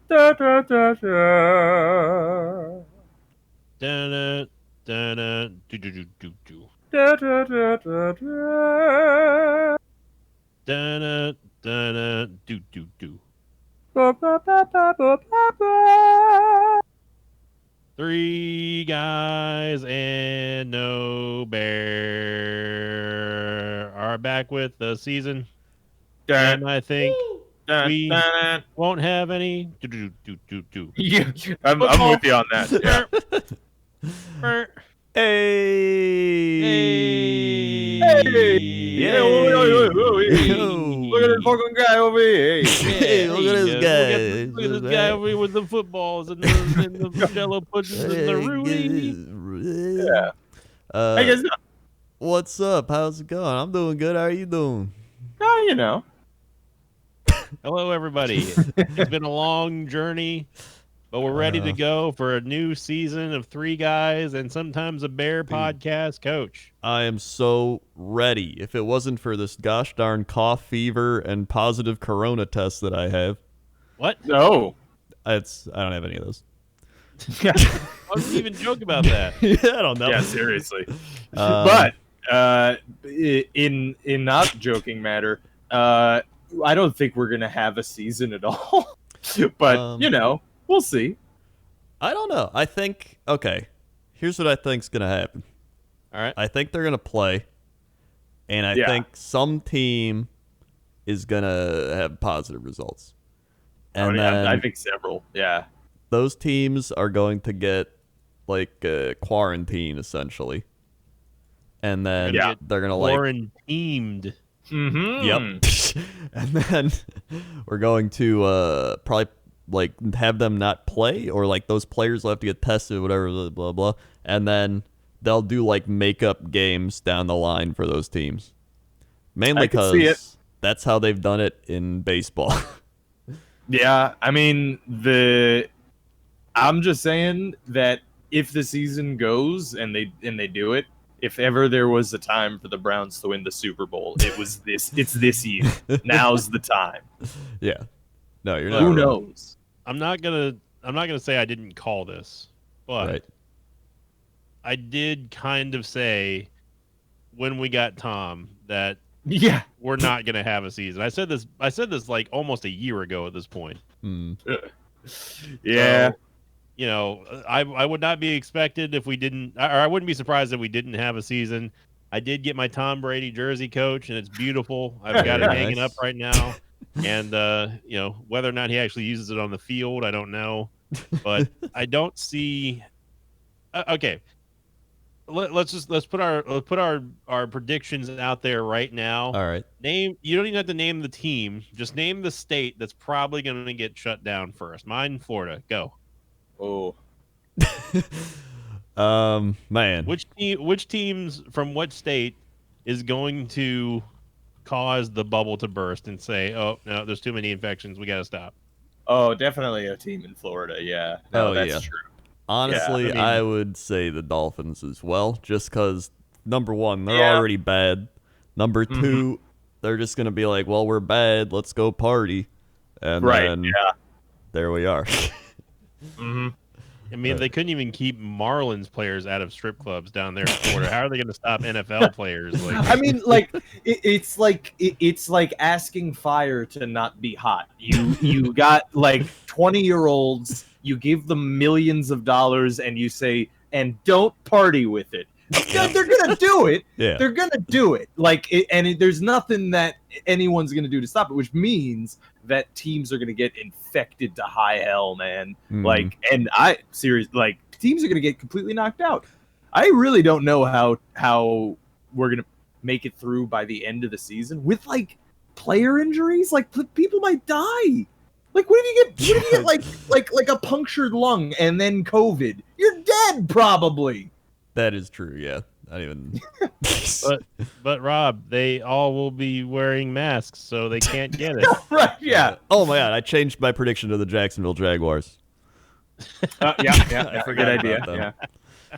Da, da, da, da. Da-da, da-da, do-do-do-do-do. Da, da, da, da, da. Da-da, da-da, do-do-do. Ba, ba, ba, ba, ba, ba, ba. Three guys and no bear are back with the season, Da, and I think da, we da. won't have any do-do-do-do-do. Yeah, I'm Football. with you on that. Yeah. Brr, brr. Hey! Hey, Hey, oi, oi, oi, oi. Look at this Yo! fucking guy over here. Hey, yeah, look at this look at this guy. guy over here with the footballs and the jello puddings and the Rudy. Yeah. I Uh, guess not. what's up? How's it going? I'm doing good. How are you doing? You know. Hello, everybody. It's been a long journey, but we're ready to go for a new season of Three Guys and Sometimes a Bear podcast. Coach, I am so ready. If it wasn't for this gosh darn cough, fever, and positive corona test that I have, what? No. I don't have any of those. Yeah. Why would you even joke about that? Yeah, I don't know. Yeah, seriously. But in not joking matter, I don't think we're gonna have a season at all. But we'll see. I don't know. I think okay. Here's what I think's gonna happen. All right. I think they're gonna play, and I Yeah. think some team is gonna have positive results, and I think several. Yeah. those teams are going to get like quarantine essentially, and then Gonna get they're gonna like quarantined. Mm-hmm. yep, and then we're going to probably like have them not play, or like those players will have to get tested, whatever, blah blah blah, and then they'll do like makeup games down the line for those teams, mainly I can see it. because that's how they've done it in baseball. Yeah, I mean I'm just saying that if the season goes and they do it, if ever there was a time for the Browns to win the Super Bowl, it's this year. Now's the time. Yeah, no, you're not. Who wrong. knows? I'm not gonna say I didn't call this, but Right. I did kind of say when we got Tom that Yeah. we're not gonna have a season. I said this like almost a year ago at this point. Yeah. So, you know, I would not be expected if we didn't, or I wouldn't be surprised if we didn't have a season. I did get my Tom Brady jersey, Coach, and it's beautiful. I've got it Very hanging nice. up right now. And whether or not he actually uses it on the field, I don't know. But I don't see. Okay, let's put our predictions out there right now. All right. You don't even have to name the team. Just name the state that's probably going to get shut down first. Mine, Florida. Go. Oh. Man. Which teams from what state is going to cause the bubble to burst and say, "Oh no, there's too many infections. We got to stop." Oh, definitely a team in Florida. Yeah. No, that's yeah. true. Honestly, Yeah, I mean- I would say the Dolphins as well, just because number one, they're Yeah. already bad. Number two, they're just gonna be like, well, we're bad, let's go party, and Right. then Yeah. there we are. Mm-hmm. I mean, they couldn't even keep Marlins players out of strip clubs down there in Florida. How are they going to stop NFL players? Like, I mean, like it's like asking fire to not be hot. You got like 20-year-olds. You give them millions of dollars, and you say, "And don't party with it." They're gonna do it. Yeah. They're gonna do it. There's nothing that anyone's gonna do to stop it, which means that teams are gonna get infected to high hell, man. Mhm. Teams are gonna get completely knocked out. I really don't know how we're gonna make it through by the end of the season with like player injuries. Like people might die. Like what if you get like a punctured lung and then COVID? You're dead probably. That is true. Yeah. Not even. but Rob, they all will be wearing masks, so they can't get it. Right? Yeah. Oh my God! I changed my prediction to the Jacksonville Jaguars. Yeah. I forgot Good idea. about them. Yeah.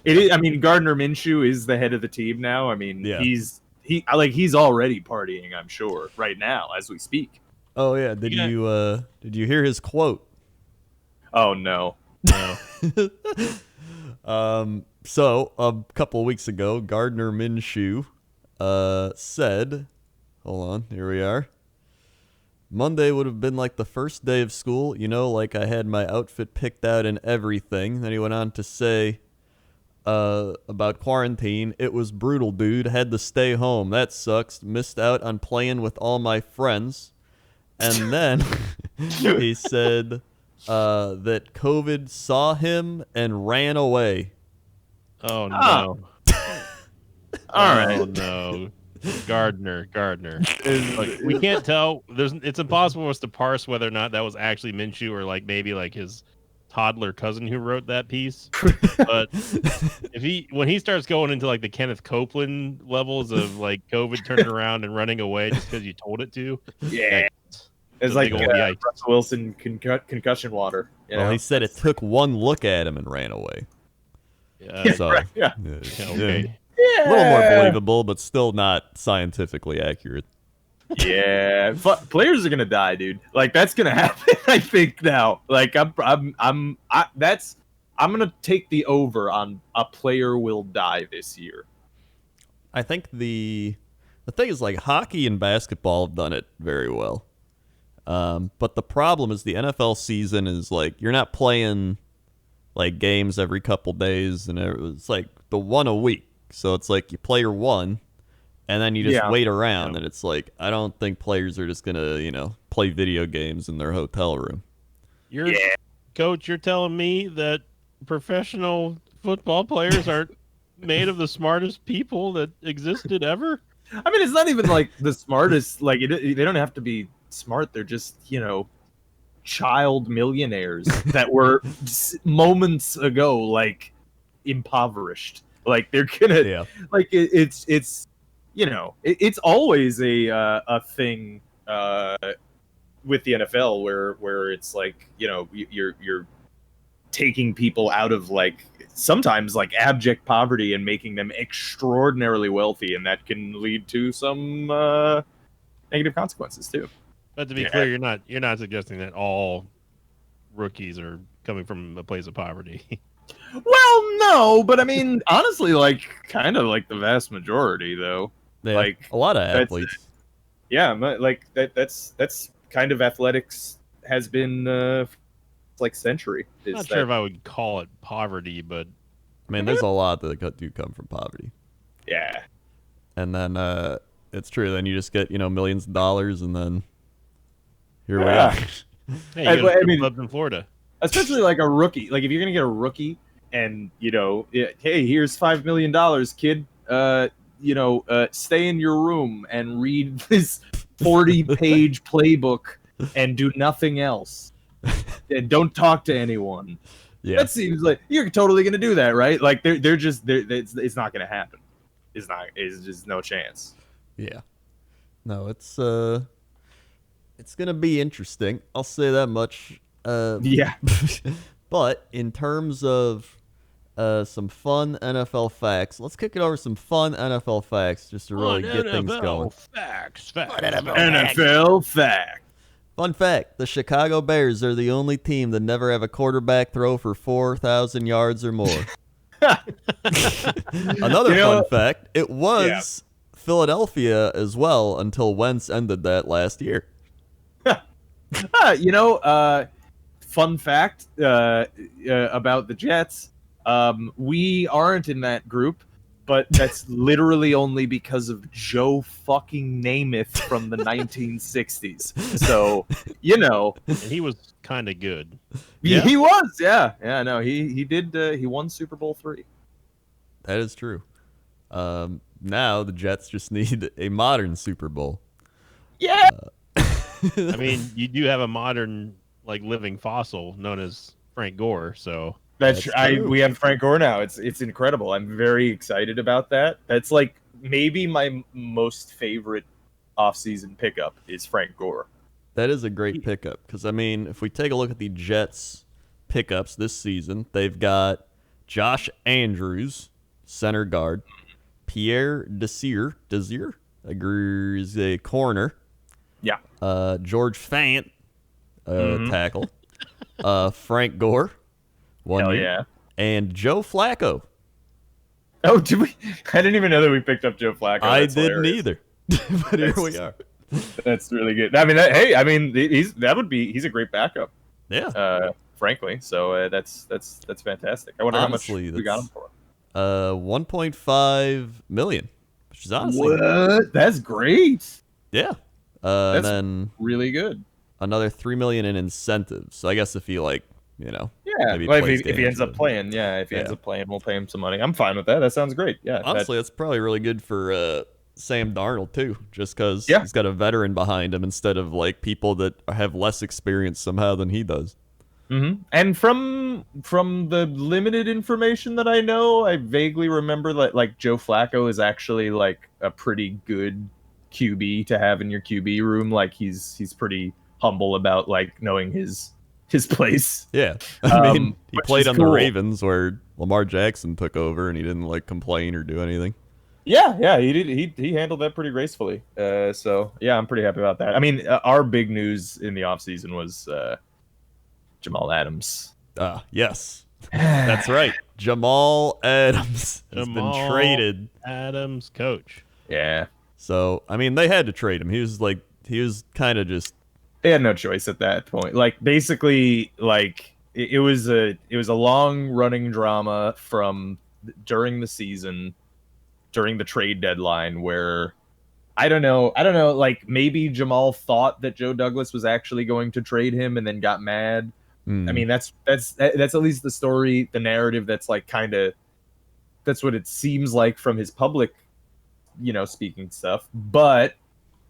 It is. I mean, Gardner Minshew is the head of the team now. I mean, Yeah. he's already partying. I'm sure right now as we speak. Oh yeah. Did you hear his quote? Oh no. No. So a couple weeks ago, Gardner Minshew said, hold on, here we are. Monday would have been like the first day of school, like I had my outfit picked out and everything. Then he went on to say about quarantine, it was brutal, dude. Had to stay home. That sucks. Missed out on playing with all my friends. And then he said that COVID saw him and ran away. Oh no. All right. Oh no. Gardner. Like, we can't tell. It's impossible for us to parse whether or not that was actually Minshew or like maybe like his toddler cousin who wrote that piece. But when he starts going into like the Kenneth Copeland levels of like COVID turning around and running away just because you told it to, Yeah. It's a like big old yikes. Russell Wilson concussion water. Well, he said it took one look at him and ran away. Yeah. So, right, yeah. Okay. A little more believable, but still not scientifically accurate. Yeah, players are gonna die, dude. Like that's gonna happen. I think now. Like I'm gonna take the over on a player will die this year. I think the thing is like hockey and basketball have done it very well. But the problem is the NFL season is like you're not playing like games every couple days, and it's like the one a week. So it's like you play your one, and then you just wait around, and it's like I don't think players are just gonna play video games in their hotel room. Coach, you're telling me that professional football players aren't made of the smartest people that existed ever? I mean, it's not even like the smartest. Like they don't have to be smart. They're just child millionaires that were moments ago like impoverished. Like they're gonna like it's it's always a thing with the NFL where it's like you're taking people out of like sometimes like abject poverty and making them extraordinarily wealthy, and that can lead to some negative consequences too. But to be clear, you're not suggesting that all rookies are coming from a place of poverty. Well, no, but I mean, honestly, like kind of like the vast majority, though. Yeah, like a lot of athletes. Yeah, like that's kind of athletics has been like century. I'm not sure if I would call it poverty, but I mean, there's a lot that do come from poverty. Yeah, and then it's true. Then you just get millions of dollars, and then here we are. Hey, you go to clubs in Florida, especially like a rookie. Like if you're gonna get a rookie. And hey, here's $5 million, kid. Stay in your room and read this 40-page playbook and do nothing else, and don't talk to anyone. Yeah, that seems like you're totally gonna do that, right? Like it's not gonna happen. It's just no chance. Yeah, no, it's gonna be interesting. I'll say that much. Yeah. But in terms of some fun NFL facts, let's kick it over some fun NFL facts just to really get things going. Facts. NFL fact. Fun fact, the Chicago Bears are the only team that never have a quarterback throw for 4,000 yards or more. Another fun fact, it was Philadelphia as well until Wentz ended that last year. Fun fact about the Jets, we aren't in that group, but that's literally only because of Joe fucking Namath from the 1960s. So, And he was kind of good. He was, yeah. No, he did. He won Super Bowl III. That is true. Now the Jets just need a modern Super Bowl. Yeah. I mean, you do have a modern like living fossil known as Frank Gore, so that's we have Frank Gore now. It's incredible. I'm very excited about that. That's like maybe my most favorite offseason pickup is Frank Gore. That is a great pickup because I mean, if we take a look at the Jets pickups this season, they've got Josh Andrews, center guard, Pierre Desir is a corner. Yeah. George Fant, tackle. Frank Gore, 1 Hell year. yeah. And Joe Flacco. Oh, did we? I didn't even know that we picked up Joe Flacco. I That's didn't hilarious. either. But here we are. That's really good. I mean, he's a great backup. Yeah. Frankly, so that's fantastic. I wonder Honestly, how much we got him for. 1.5 million, which is honestly What? That's great. yeah. That's And then really good. another 3 million in incentives. So I guess if he Yeah, maybe well, plays if he ends up playing, if he ends up playing, we'll pay him some money. I'm fine with that. That sounds great. Yeah, honestly, that's probably really good for Sam Darnold too, just because Yeah. he's got a veteran behind him instead of like people that have less experience somehow than he does. Mm-hmm. And from the limited information that I know, I vaguely remember that like Joe Flacco is actually like a pretty good QB to have in your QB room. Like he's pretty humble about like knowing his place. Yeah, I mean, he which played is on the cool. Ravens where Lamar Jackson took over and he didn't like complain or do anything. Yeah, he did. He handled that pretty gracefully. So yeah, I'm pretty happy about that. I mean, our big news in the offseason was Jamal Adams. Yes, that's right. Jamal Adams has been Jamal traded. Adams coach. Yeah, So I mean, they had to trade him. He was kind of just they had no choice at that point. Like basically, like it was a long running drama from during the season, during the trade deadline, where I don't know. Like maybe Jamal thought that Joe Douglas was actually going to trade him and then got mad. I mean, that's at least the story, the narrative. That's like that's what it seems like from his public, speaking stuff. But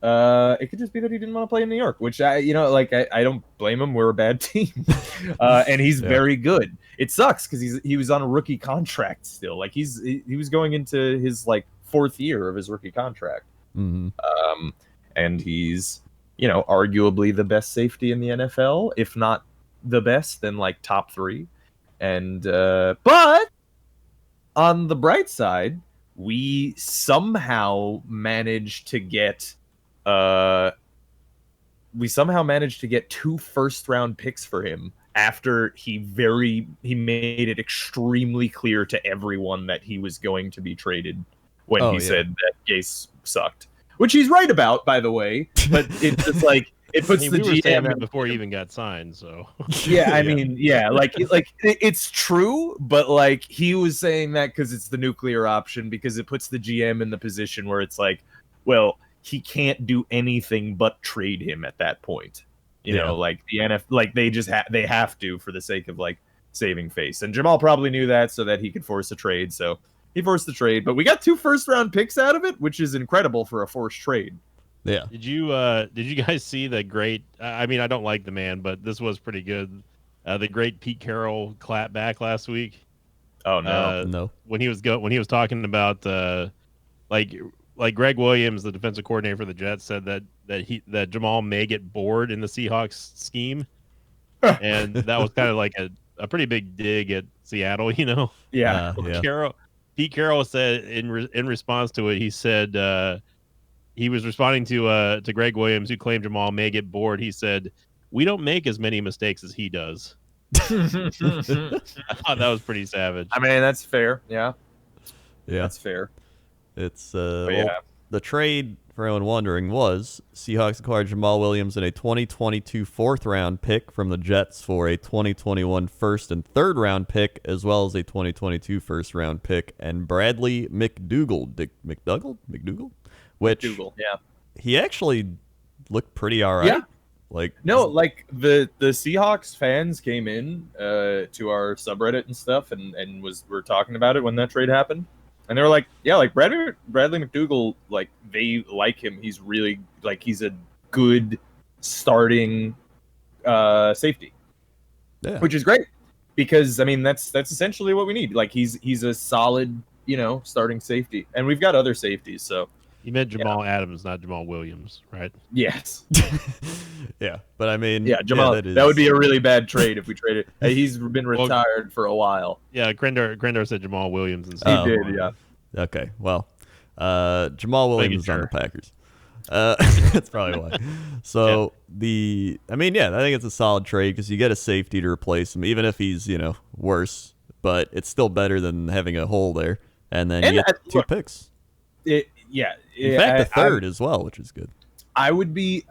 it could just be that he didn't want to play in New York, which I don't blame him. We're a bad team, and he's very good. It sucks because he was on a rookie contract still. Like he was going into his like 4th year of his rookie contract, and he's arguably the best safety in the NFL, if not the best, then like top 3. And but on the bright side, we somehow managed to get 2 first-round picks for him after he made it extremely clear to everyone that he was going to be traded when he said that Gase sucked, which he's right about, by the way. But it's just like it puts I mean, the we were saying GM that before he even got signed. So yeah, I mean, yeah, like it's true, but like he was saying that because it's the nuclear option, because it puts the GM in the position where it's like, well, he can't do anything but trade him at that point. Like the like they have to, for the sake of like saving face. And Jamal probably knew that, so that he could force a trade. So he forced the trade, but we got 2 first-round picks out of it, which is incredible for a forced trade. Yeah. Did you guys see the great? I mean, I don't like the man, but this was pretty good. The great Pete Carroll clap back last week. Oh no, No. When he was talking about like Greg Williams, the defensive coordinator for the Jets, said that Jamal may get bored in the Seahawks scheme, and that was kind of like a pretty big dig at Seattle. yeah. Pete Carroll said in response to it, he said. He was responding to Greg Williams, who claimed Jamal may get bored. He said, "We don't make as many mistakes as he does." I thought that was pretty savage. I mean, that's fair. Yeah, Yeah. that's fair. It's yeah. The trade, for anyone wondering, was Seahawks acquired Jamal Williams and a 2022 4th-round pick from the Jets for a 2021 1st and 3rd-round pick, as well as a 2022 1st-round pick, and Bradley McDougal, which he actually looked pretty all right. Yeah. Like the Seahawks fans came in to our subreddit and stuff, and were talking about it when that trade happened, and they were like, yeah, like Bradley McDougal, like they like him. He's really like he's a good starting safety, which is great, because I mean that's essentially what we need. Like he's a solid starting safety, and we've got other safeties, so. You meant Jamal Adams, not Jamal Williams, right? Yes. Yeah, but I mean, Jamal. That would be a really bad trade if we traded. He's been retired for a while. Yeah, Grendor said Jamal Williams. And he did, yeah. Okay, well, Jamal Williams is on the Packers. That's probably why. So I think it's a solid trade because you get a safety to replace him, even if he's worse. But it's still better than having a hole there, and then you get two picks. In fact, a third as well, which is good. I would be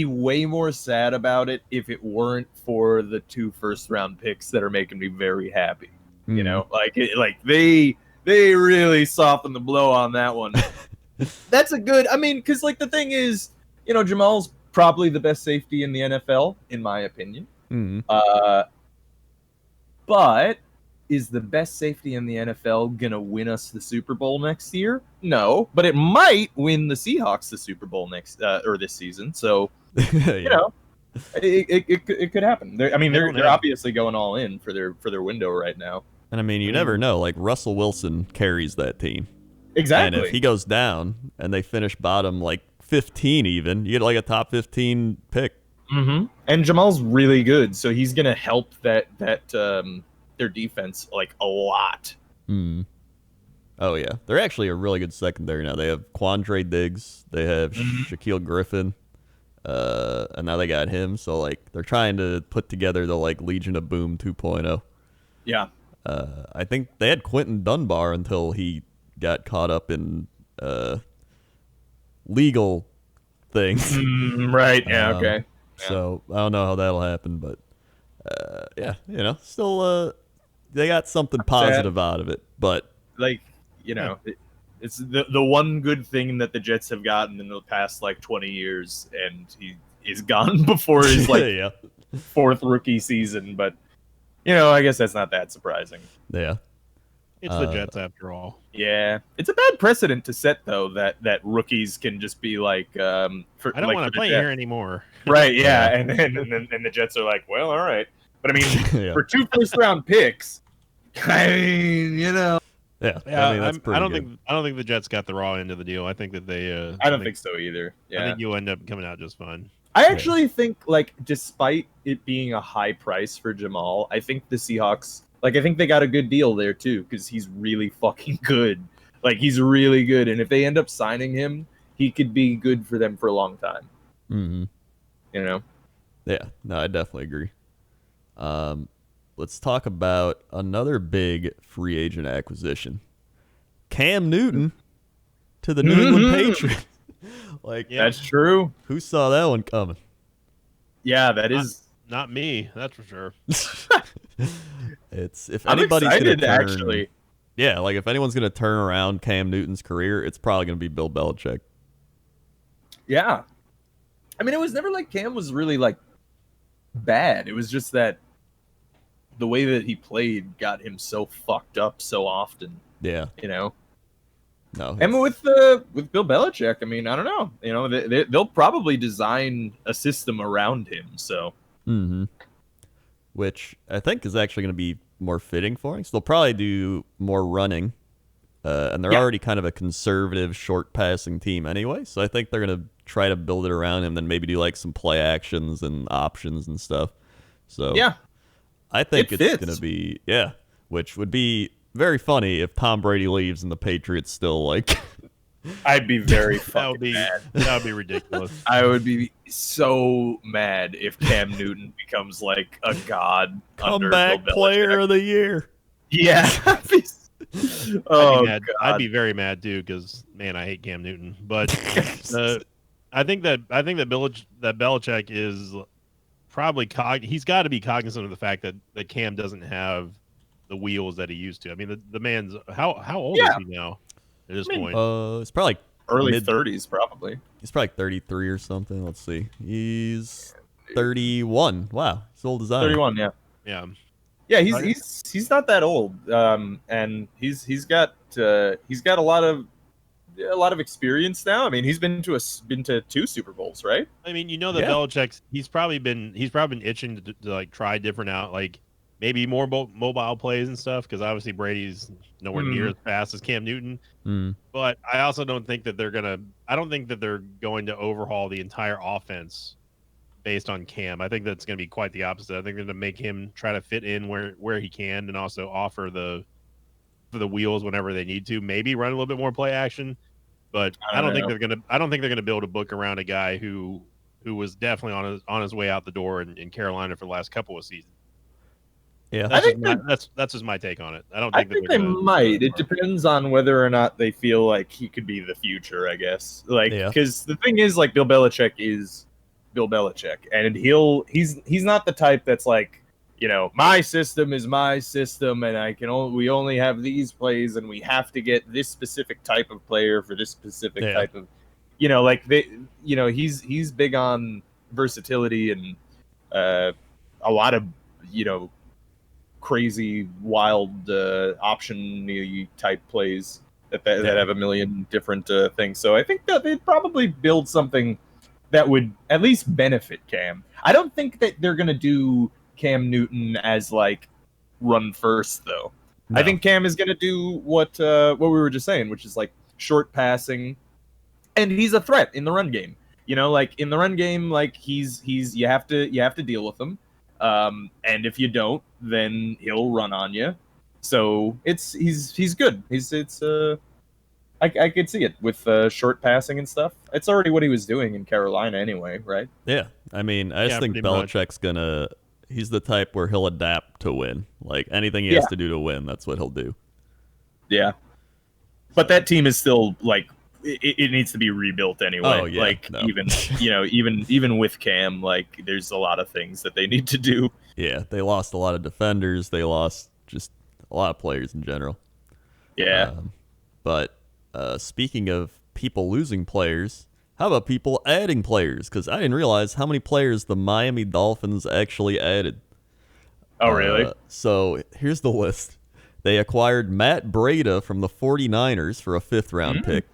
way more sad about it if it weren't for the 2 first-round picks that are making me very happy. You know, they really softened the blow on that one. That's a good. I mean, because the thing is, Jamal's probably the best safety in the NFL, in my opinion. But is the best safety in the NFL gonna win us the Super Bowl next year? No, but it might win the Seahawks the Super Bowl next or this season. So it could happen. They're obviously going all in for their window right now. And I mean, you never know. Like Russell Wilson carries that team. Exactly. And if he goes down and they finish bottom 15 even, you get a top 15 pick. And Jamal's really good, so he's gonna help that their defense a lot. Oh yeah, they're actually a really good secondary now. They have Quandre Diggs, they have Shaquille Griffin, and now they got him. So they're trying to put together the Legion of Boom 2.0. Yeah. I think they had Quentin Dunbar until he got caught up in legal things. Right. Yeah. Okay. So I don't know how that'll happen, but still they got something positive out of it. But it's the one good thing that the Jets have gotten in the past 20 years, and he is gone before his fourth rookie season. But I guess that's not that surprising. Yeah. It's the Jets after all. Yeah, it's a bad precedent to set though that rookies can just be I don't want to play here anymore. Right? Yeah, and the Jets are well, all right. But I mean, for 2 first-round picks, I mean, Yeah, that's pretty good. I don't think the Jets got the raw end of the deal. I think that they. I don't think so either. Yeah, I think you'll end up coming out just fine. I actually think, despite it being a high price for Jamal, I think the Seahawks, I think they got a good deal there too, because he's really fucking good. He's really good, and if they end up signing him, he could be good for them for a long time. Yeah, no, I definitely agree. Let's talk about another big free agent acquisition. Cam Newton to the New England Patriots. That's true. Who saw that one coming? Yeah, that is not me. That's for sure. I'm excited, actually. Yeah, if anyone's gonna turn around Cam Newton's career, it's probably gonna be Bill Belichick. Yeah, I mean, it was never Cam was really bad. It was just that the way that he played got him so fucked up so often. Yeah, No, and with Bill Belichick, I mean, I don't know. They'll probably design a system around him. So, which I think is actually going to be more fitting for him. So they'll probably do more running, and they're already kind of a conservative, short passing team anyway. So I think they're going to try to build it around him, then maybe do some play actions and options and stuff. So I think it's going to be which would be very funny if Tom Brady leaves and the Patriots still I'd be very fucking mad. That would be ridiculous. I would be so mad if Cam Newton becomes a god. Comeback player of the year. Yeah. I'd be very mad too, because man, I hate Cam Newton. But I think that Belichick is probably he's got to be cognizant of the fact that Cam doesn't have the wheels that he used to. I mean, the man's how old is he now at this point? It's probably early 30s, probably. He's probably 33 or something. Let's see. He's 31. Wow, he's old as I am. 31. Yeah. Yeah, he's not that old. And he's got a lot of experience now. I mean, he's been to 2 Super Bowls, right? I mean, Belichick's he's probably been itching to try different maybe more mobile plays and stuff, because obviously Brady's nowhere near as fast as Cam Newton. But I also don't think that they're going to overhaul the entire offense based on Cam. I think that's going to be quite the opposite. I think they're going to make him try to fit in where he can, and also offer the wheels whenever they need to. Maybe run a little bit more play action, But I don't think know. they're gonna build a book around a guy who was definitely on his way out the door in Carolina for the last couple of seasons. Yeah. That's just my take on it. I don't I think that think they're they gonna. might. It depends on whether or not they feel like he could be the future, I guess. Like, Yeah. because the thing is, like, Bill Belichick is Bill Belichick, and he's not the type that's like, my system is my system, and we only have these plays, and we have to get this specific type of player for this specific Yeah. type of, he's big on versatility and a lot of crazy, wild option type plays that have a million different things. So I think that they'd probably build something that would at least benefit Cam. I don't think that they're gonna do Cam Newton as like run first though. No. I think Cam is gonna do what we were just saying, which is like short passing, and he's a threat in the run game. Like in the run game, like he's you have to deal with him. And if you don't, then he'll run on you. So he's good. I could see it with short passing and stuff. It's already what he was doing in Carolina anyway, right? Yeah. I mean, I just think pretty much. Belichick's he's the type where he'll adapt to win. Like anything he has to do to win, that's what he'll do. Yeah. But that team is still like it needs to be rebuilt anyway. Oh, yeah, like no. even with Cam, like there's a lot of things that they need to do. Yeah, they lost a lot of defenders. They lost just a lot of players in general. Yeah. But speaking of people losing players, how about people adding players? Because I didn't realize how many players the Miami Dolphins actually added. Oh, really? So here's the list. They acquired Matt Breida from the 49ers for a 5th-round pick.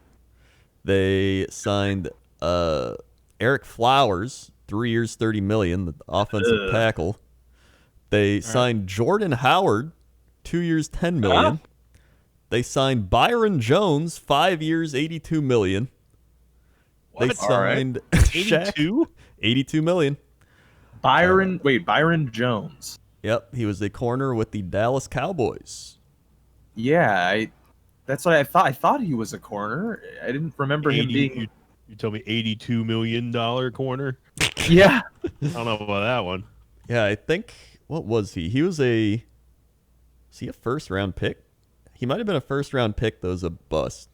They signed Eric Flowers, 3 years, $30 million, the offensive tackle. They signed Jordan Howard, 2 years, $10 million. They signed Byron Jones, 5 years, $82 million. What? They signed 82? $82 million. Byron Jones. Yep, he was a corner with the Dallas Cowboys. Yeah, that's what I thought. I thought he was a corner. I didn't remember him being. You told me $82 million corner. Yeah. I don't know about that one. Yeah, I think what was he? Was he a 1st-round pick? He might have been a 1st-round pick that was a bust.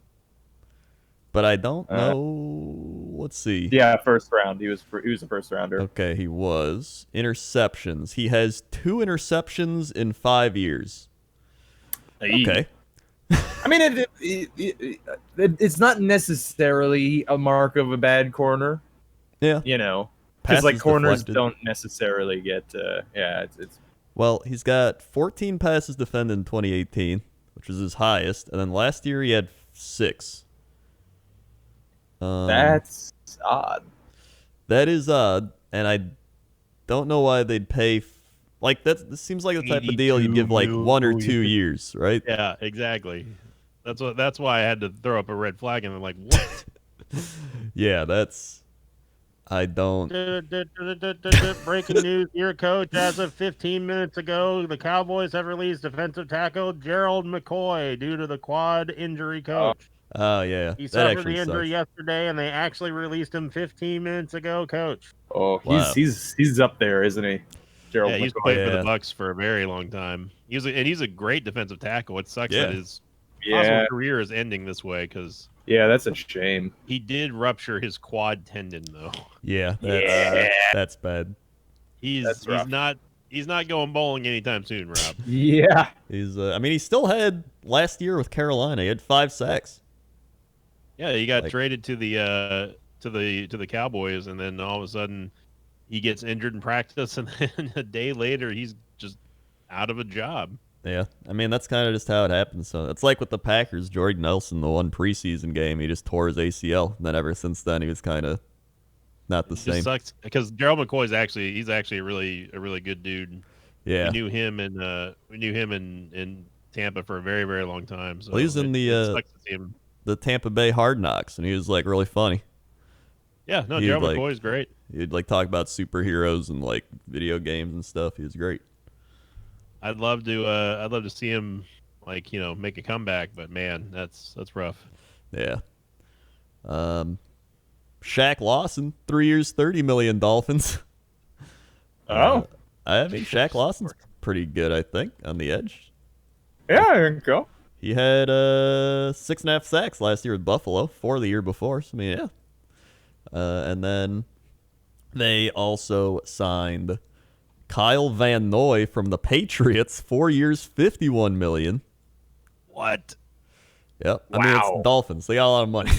But I don't know. Let's see. Yeah, 1st round. He was a 1st rounder. Okay, he was. Interceptions. He has 2 interceptions in 5 years. Okay. I mean, it's not necessarily a mark of a bad corner. Yeah. Because like corners deflected. don't necessarily get. It's. Well, he's got 14 passes defended in 2018, which was his highest, and then last year he had 6. That's odd. That is odd, and I don't know why they'd pay. This seems like the type of deal you'd give like 1 or 2 years, right? Yeah, exactly. That's why I had to throw up a red flag, and I'm like, what? Yeah, I don't. Breaking news here, Coach. As of 15 minutes ago, the Cowboys have released defensive tackle Gerald McCoy due to the quad injury, Coach. Oh, yeah. He that suffered actually the injury sucks. yesterday, and they actually released him 15 minutes ago, Coach. Oh, Wow. he's up there, isn't he? Gerald Yeah, he's McCoy. played for the Bucs for a very long time. He's a great defensive tackle. It sucks that his possible career is ending this way because that's a shame. he did rupture his quad tendon, though. Yeah, that's bad. He's not going bowling anytime soon, Rob. Yeah. He still had last year with Carolina. He had 5 sacks. Yeah, he got traded to the Cowboys, and then all of a sudden he gets injured in practice, and then a day later he's just out of a job. Yeah, that's kind of just how it happens. So it's like with the Packers, Jordan Nelson, the one preseason game, he just tore his ACL. And then ever since then, he was kind of not the same. It sucks because Gerald McCoy's he's actually a really good dude. Yeah, we knew him in Tampa for a very, very long time. So well, he's in the Tampa Bay Hard Knocks, and he was like really funny. Yeah, no, Gerald McCoy's great. He'd like talk about superheroes and like video games and stuff. He was great. I'd love to see him make a comeback, but man, that's rough. Yeah. Shaq Lawson, 3 years, $30 million, Dolphins. Oh. I mean, Shaq Lawson's pretty good, I think, on the edge. Yeah, I think so. He had 6.5 sacks last year with Buffalo, 4 the year before. So, I mean, yeah. And then they also signed Kyle Van Noy from the Patriots, 4 years, $51 million. What? Yep. I mean, it's Dolphins. They got a lot of money.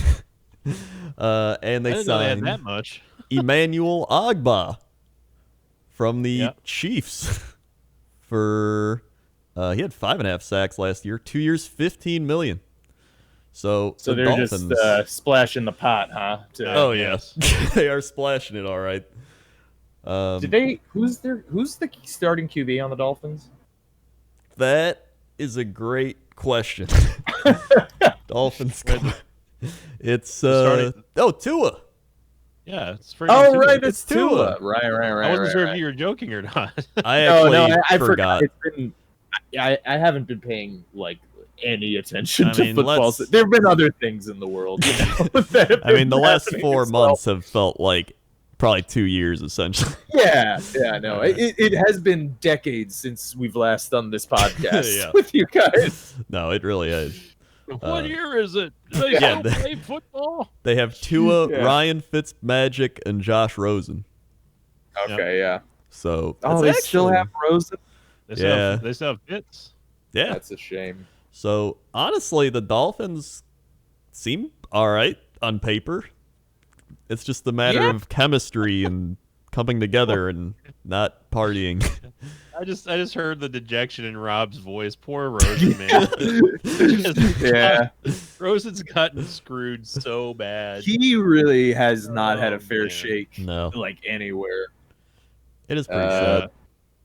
And they I didn't know they had signed that much. Emmanuel Ogbah from the Chiefs for he had 5.5 sacks last year, 2 years, $15 million. So the they're Dolphins, just splashing the pot, huh? oh yes, they are splashing it. All right. Did they? Who's the starting QB on the Dolphins? That is a great question. Dolphins. It's Tua. Yeah, it's Oh, Tua. right, it's Tua. Right. I wasn't sure if you were joking or not. I actually I forgot. It's been, I haven't been paying like any attention to mean, football. There have been other things in the world. You know, that have I mean, the been last happening 4 as well. months have felt like probably 2 years, essentially. Yeah, no, it has been decades since we've last done this podcast Yeah. with you guys. No, it really is. What year is it? Do they still play football? They have Tua, Yeah. Ryan Fitzmagic, and Josh Rosen. Okay, yeah. So they still have Rosen. They still have Fitz. Yeah. That's a shame. So honestly, the Dolphins seem all right on paper. It's just a matter of chemistry and coming together and not partying. I just heard the dejection in Rob's voice. Poor Rosen, man. Yeah. Rosen's gotten screwed so bad. He really has not had a fair man. shake, No. like anywhere. It is pretty sad.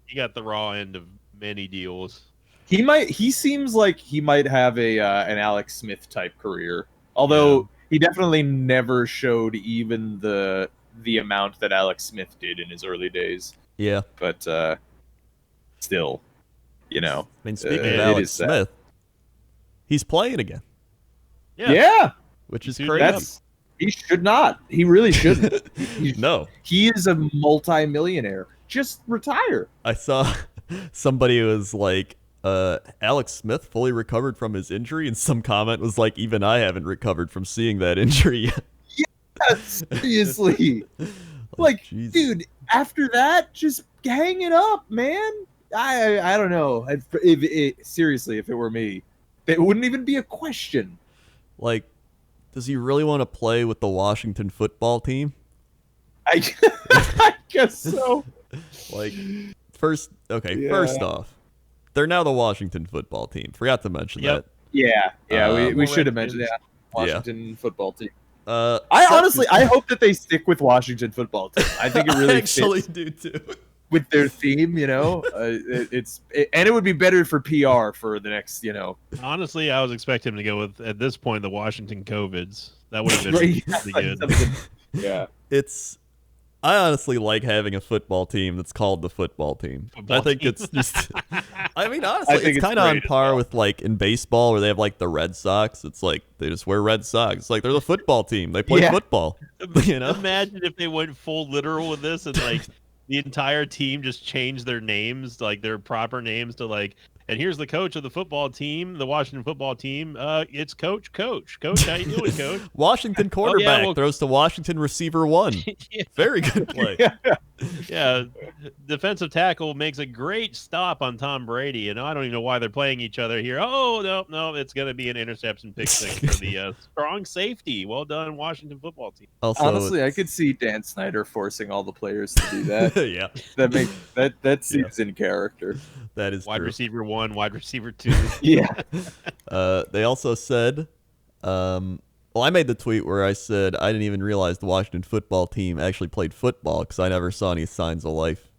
He got the raw end of many deals. He seems like he might have an Alex Smith type career. Although he definitely never showed even the amount that Alex Smith did in his early days. Yeah. But still, you know. I mean, speaking of it Alex is sad. Smith, he's playing again, Yeah. which is Dude, crazy. He should not. He really shouldn't. No. He is a multi-millionaire. Just retire. I saw somebody who was like, Alex Smith fully recovered from his injury, and some comment was like, even I haven't recovered from seeing that injury yet. Seriously. Like, Jesus. dude, after that, just hang it up, man. I don't know. Seriously, if it were me, it wouldn't even be a question. Like, does he really want to play with the Washington football team? I guess so. Like, first off, they're now the Washington football team. Forgot to mention that. Yeah, we should have Redskins. mentioned that. Washington football team. I I hope that they stick with Washington football team. I think it really actually fits do too. with their theme, you know. And it would be better for PR for the next, you know. Honestly, I was expecting him to go with, at this point, the Washington COVIDs. That would have been really good. Yeah. I honestly like having a football team that's called the football team. I think it's just. I mean, honestly, it's kind of on par with like in baseball where they have like the Red Sox. It's like they just wear Red Sox. It's like they're the football team. They play football. You know? Imagine if they went full literal with this and like the entire team just changed their names, like their proper names to like. And here's the coach of the football team, the Washington football team. It's Coach. Coach, how you doing, Coach? Washington quarterback throws to Washington receiver 1. Very good play. Yeah, defensive tackle makes a great stop on Tom Brady, and I don't even know why they're playing each other here. Oh no, it's going to be an interception pick six for the strong safety. Well done, Washington football team. Also, honestly, I could see Dan Snyder forcing all the players to do that. Yeah, that seems in character. That is wide true. receiver 1, wide receiver 2. Yeah. They also said, well, I made the tweet where I said I didn't even realize the Washington football team actually played football because I never saw any signs of life.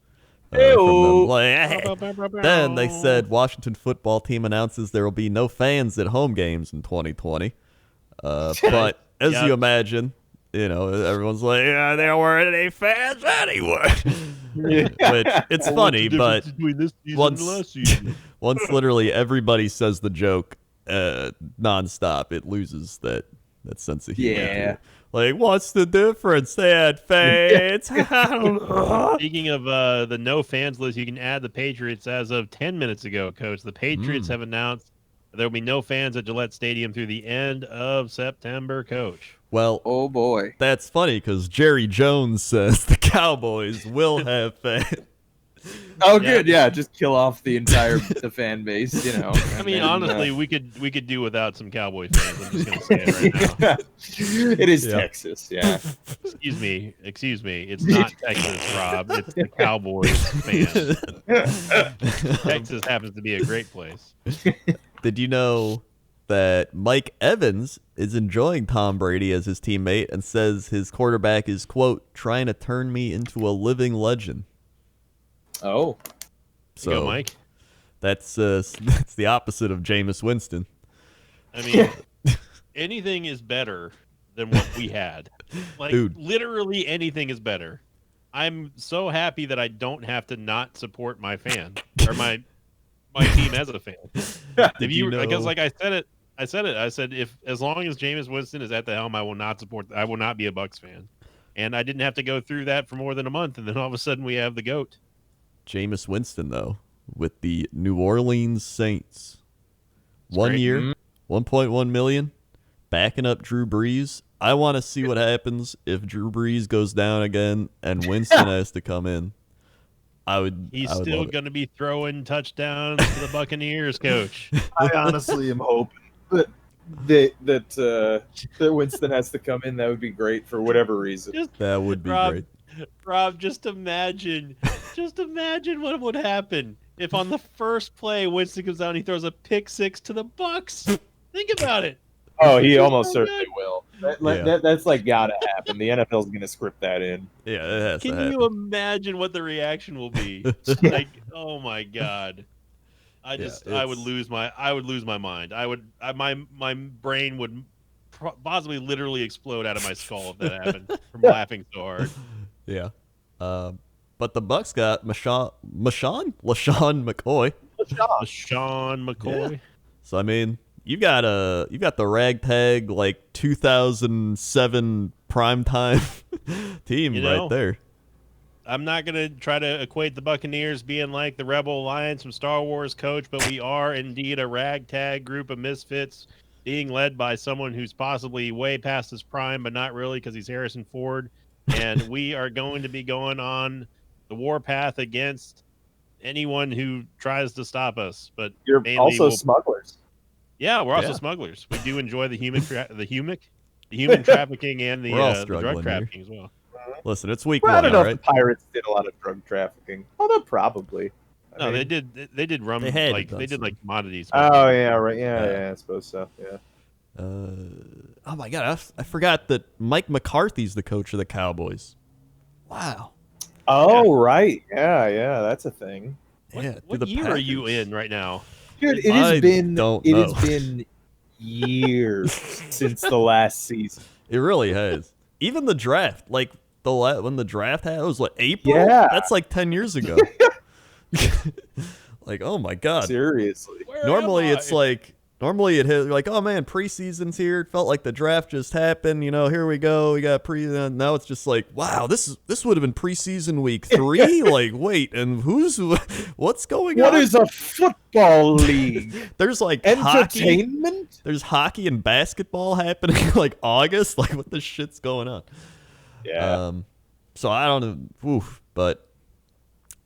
From them. Like, then they said Washington football team announces there will be no fans at home games in 2020. But as you imagine, you know, everyone's like, yeah, there weren't any fans anyway. Which it's funny, but once literally everybody says the joke nonstop, it loses that That sense of humor. Yeah. Too. Like, what's the difference? They had fans. Speaking of the no fans list, you can add the Patriots as of 10 minutes ago, Coach. The Patriots have announced there will be no fans at Gillette Stadium through the end of September, Coach. Well, Oh boy. that's funny because Jerry Jones says the Cowboys will have fans. Oh, good. Yeah, just kill off the entire the fan base. You know. I mean, honestly, we could do without some Cowboy fans. I'm just gonna say it right now. It is Texas. Yeah. Excuse me. It's not Texas, Rob. It's the Cowboys fans. Texas happens to be a great place. Did you know that Mike Evans is enjoying Tom Brady as his teammate and says his quarterback is, quote, trying to turn me into a living legend? Oh. So Go, Mike. that's the opposite of Jameis Winston. I mean, anything is better than what we had. Like, Dude. literally anything is better. I'm so happy that I don't have to not support my fan or my team as a fan. If you, because like I said, if as long as Jameis Winston is at the helm, I will not be a Bucs fan. And I didn't have to go through that for more than a month, and then all of a sudden we have the GOAT. Jameis Winston, though, with the New Orleans Saints. It's 1 great. year, $1.1 million, backing up Drew Brees. I want to see what happens if Drew Brees goes down again and Winston has to come in. He's still going to be throwing touchdowns to the Buccaneers, Coach. I honestly am hoping that Winston has to come in. That would be great for whatever reason. That would be great. Rob, just imagine what would happen if on the first play Winston comes out and he throws a pick six to the Bucs. Think about it. Oh, he almost certainly will. Yeah. That's like gotta happen. The NFL's gonna script that in. Yeah, it has to Can happen. you imagine what the reaction will be? Like, oh my God. I would lose my mind. My brain would possibly literally explode out of my skull if that happened from laughing so hard. Yeah. But the Bucks got LaShawn McCoy. LaShawn McCoy. Yeah. So I mean, you got the ragtag like 2007 primetime team right there. I'm not gonna try to equate the Buccaneers being like the Rebel Alliance from Star Wars, Coach, but we are indeed a ragtag group of misfits being led by someone who's possibly way past his prime, but not really because he's Harrison Ford. And we are going to be going on the warpath against anyone who tries to stop us. But you're also smugglers. Yeah, we're also smugglers. We do enjoy the human trafficking and the drug trafficking as well. Listen, it's week one. I don't know right? if the Pirates did a lot of drug trafficking. Although probably. I mean, they did rum. They did like commodities. Oh yeah, right. Yeah, I suppose so. Yeah. Oh my God, I forgot that Mike McCarthy's the coach of the Cowboys. Wow. Oh right, yeah, that's a thing. What year are you in right now? Dude, it has been years since the last season. It really has. Even the draft, like when the draft had, it was like April. Yeah, that's like 10 years ago. Like, oh my God. Seriously. Normally it hit like, oh man, preseason's here. It felt like the draft just happened. You know, here we go. We got now it's just like, wow, this would have been preseason week 3. Like, wait, and what's going on? What is a football league? There's like entertainment. Hockey. There's hockey and basketball happening like August. Like, what the shit's going on? Yeah. So I don't know. Oof, but.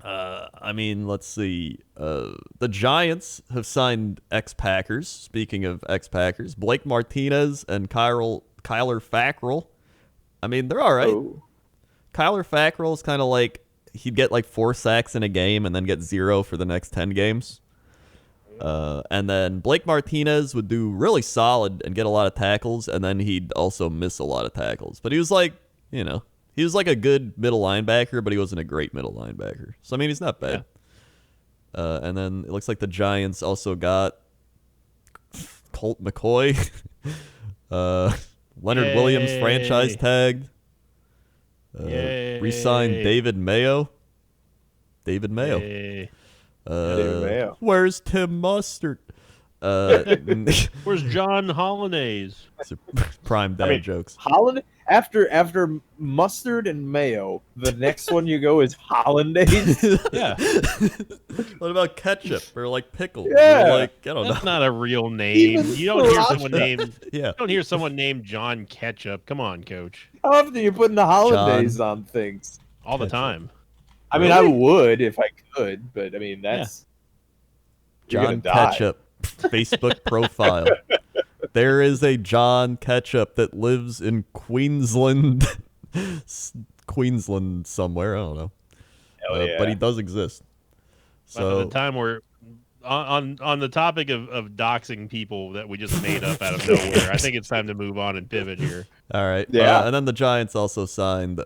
I mean, let's see. The Giants have signed ex-Packers. Speaking of ex-Packers, Blake Martinez and Kyler Fackrell. I mean, they're all right. Oh. Kyler Fackrell is kind of like he'd get like 4 sacks in a game and then get 0 for the next 10 games. And then Blake Martinez would do really solid and get a lot of tackles, and then he'd also miss a lot of tackles. But he was like, he was like a good middle linebacker, but he wasn't a great middle linebacker. So, I mean, he's not bad. Yeah. And then it looks like the Giants also got Colt McCoy. Leonard Williams franchise tagged. Re-signed David Mayo. David Mayo. David Mayo. Where's Tim Mustard? Where's John Hollandaise? Prime dad jokes. Holland after mustard and mayo, the next one you go is hollandaise. Yeah, What about ketchup or like pickles? Yeah. Or like I don't that's know. not a real name. Even You don't hear sriracha. someone named. Yeah. You don't hear someone named John Ketchup. Come on, Coach. How often are you putting the hollandaise on things? All the Ketchup. time. I mean, I Really? would if I could, but I mean that's you're John gonna die. Ketchup Facebook profile. There is a John Ketchup that lives in Queensland, Queensland somewhere. I don't know, Hell yeah. but he does exist. But at So the time we're on the topic of doxing people that we just made up out of nowhere. I think it's time to move on and pivot here. all right, Yeah. and then the Giants also signed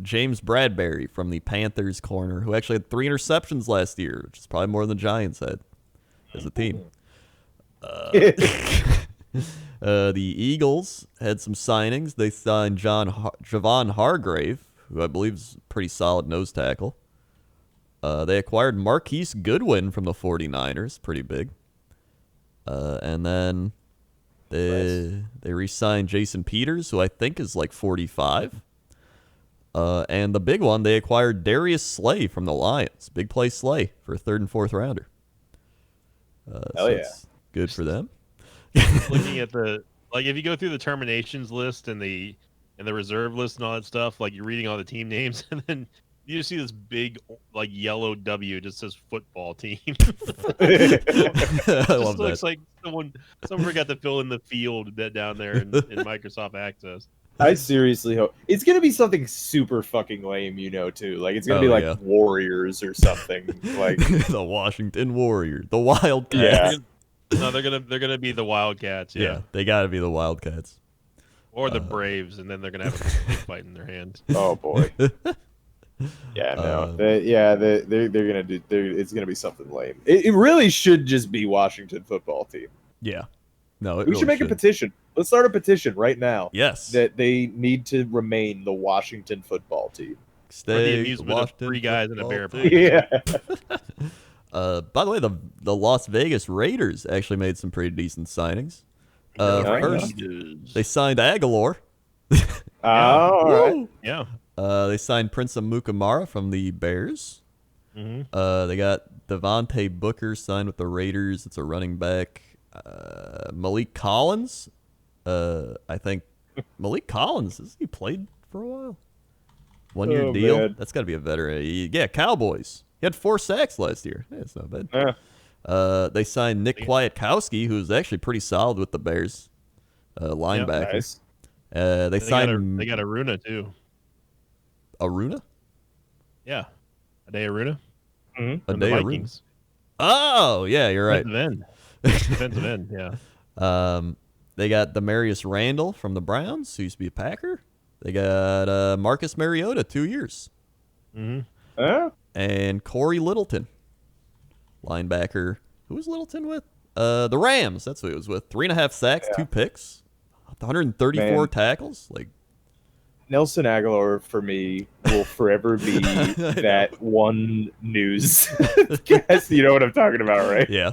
James Bradbury from the Panthers corner, who actually had 3 interceptions last year, which is probably more than the Giants had as a team. The Eagles had some signings. They signed Javon Hargrave, who I believe is a pretty solid nose tackle. They acquired Marquise Goodwin from the 49ers, pretty big. And then they re-signed Jason Peters, who I think is like 45. And the big one, they acquired Darius Slay from the Lions. Big play Slay for a 3rd and 4th rounder. Hell yeah. It's good for them. Looking at if you go through the terminations list and the reserve list and all that stuff, like you're reading all the team names, and then you just see this big like yellow W just says football team. I Just love looks that. like someone forgot to fill in the field that down there in Microsoft Access. I seriously hope it's gonna be something super fucking lame, too. Like it's gonna Oh, be like yeah. Warriors or something. Like The Washington Warriors, the Wildcats. Yeah. No, they're gonna be the Wildcats, yeah, They got to be the Wildcats. or the Braves, and then they're gonna have a big fight in their hands. oh boy. Yeah, no. They're gonna do. It's gonna be something lame. It really should just be Washington football team. Yeah. No, it We really should make a petition. Let's start a petition right now Yes. that they need to remain the Washington football team. For the Stay amusement of Washington 3 guys in a bear football pack. Yeah. By the way, the Las Vegas Raiders actually made some pretty decent signings. Yeah, First, they signed Aguilar. Oh, all right. Woo! Yeah. They signed Prince Amukamara from the Bears. Mm-hmm. They got Devontae Booker signed with the Raiders. It's a running back. Malik Collins. I think Malik Collins, has he played for a while? 1-year Oh, deal. man. That's got to be a veteran. Yeah, Cowboys. He had 4 sacks last year. Yeah, it's not bad. Yeah. They signed Nick Kwiatkowski, who's actually pretty solid with the Bears. Linebacker. Nice. They signed They got Aruna too. Aruna? Yeah. Ade Aruna. Mhm. From the Ade Aruna. Vikings. Oh, yeah, you're right. Defensive end, yeah. They got Demarius Randall from the Browns, who used to be a Packer. They got Marcus Mariota, 2 years. Mm-hmm. And Corey Littleton, linebacker. Who was Littleton with? The Rams. That's who he was with. 3.5 sacks, 2 picks, 134 Man. tackles. Like Nelson Aguilar for me will forever be that one news guest. You know what I'm talking about, right? yeah,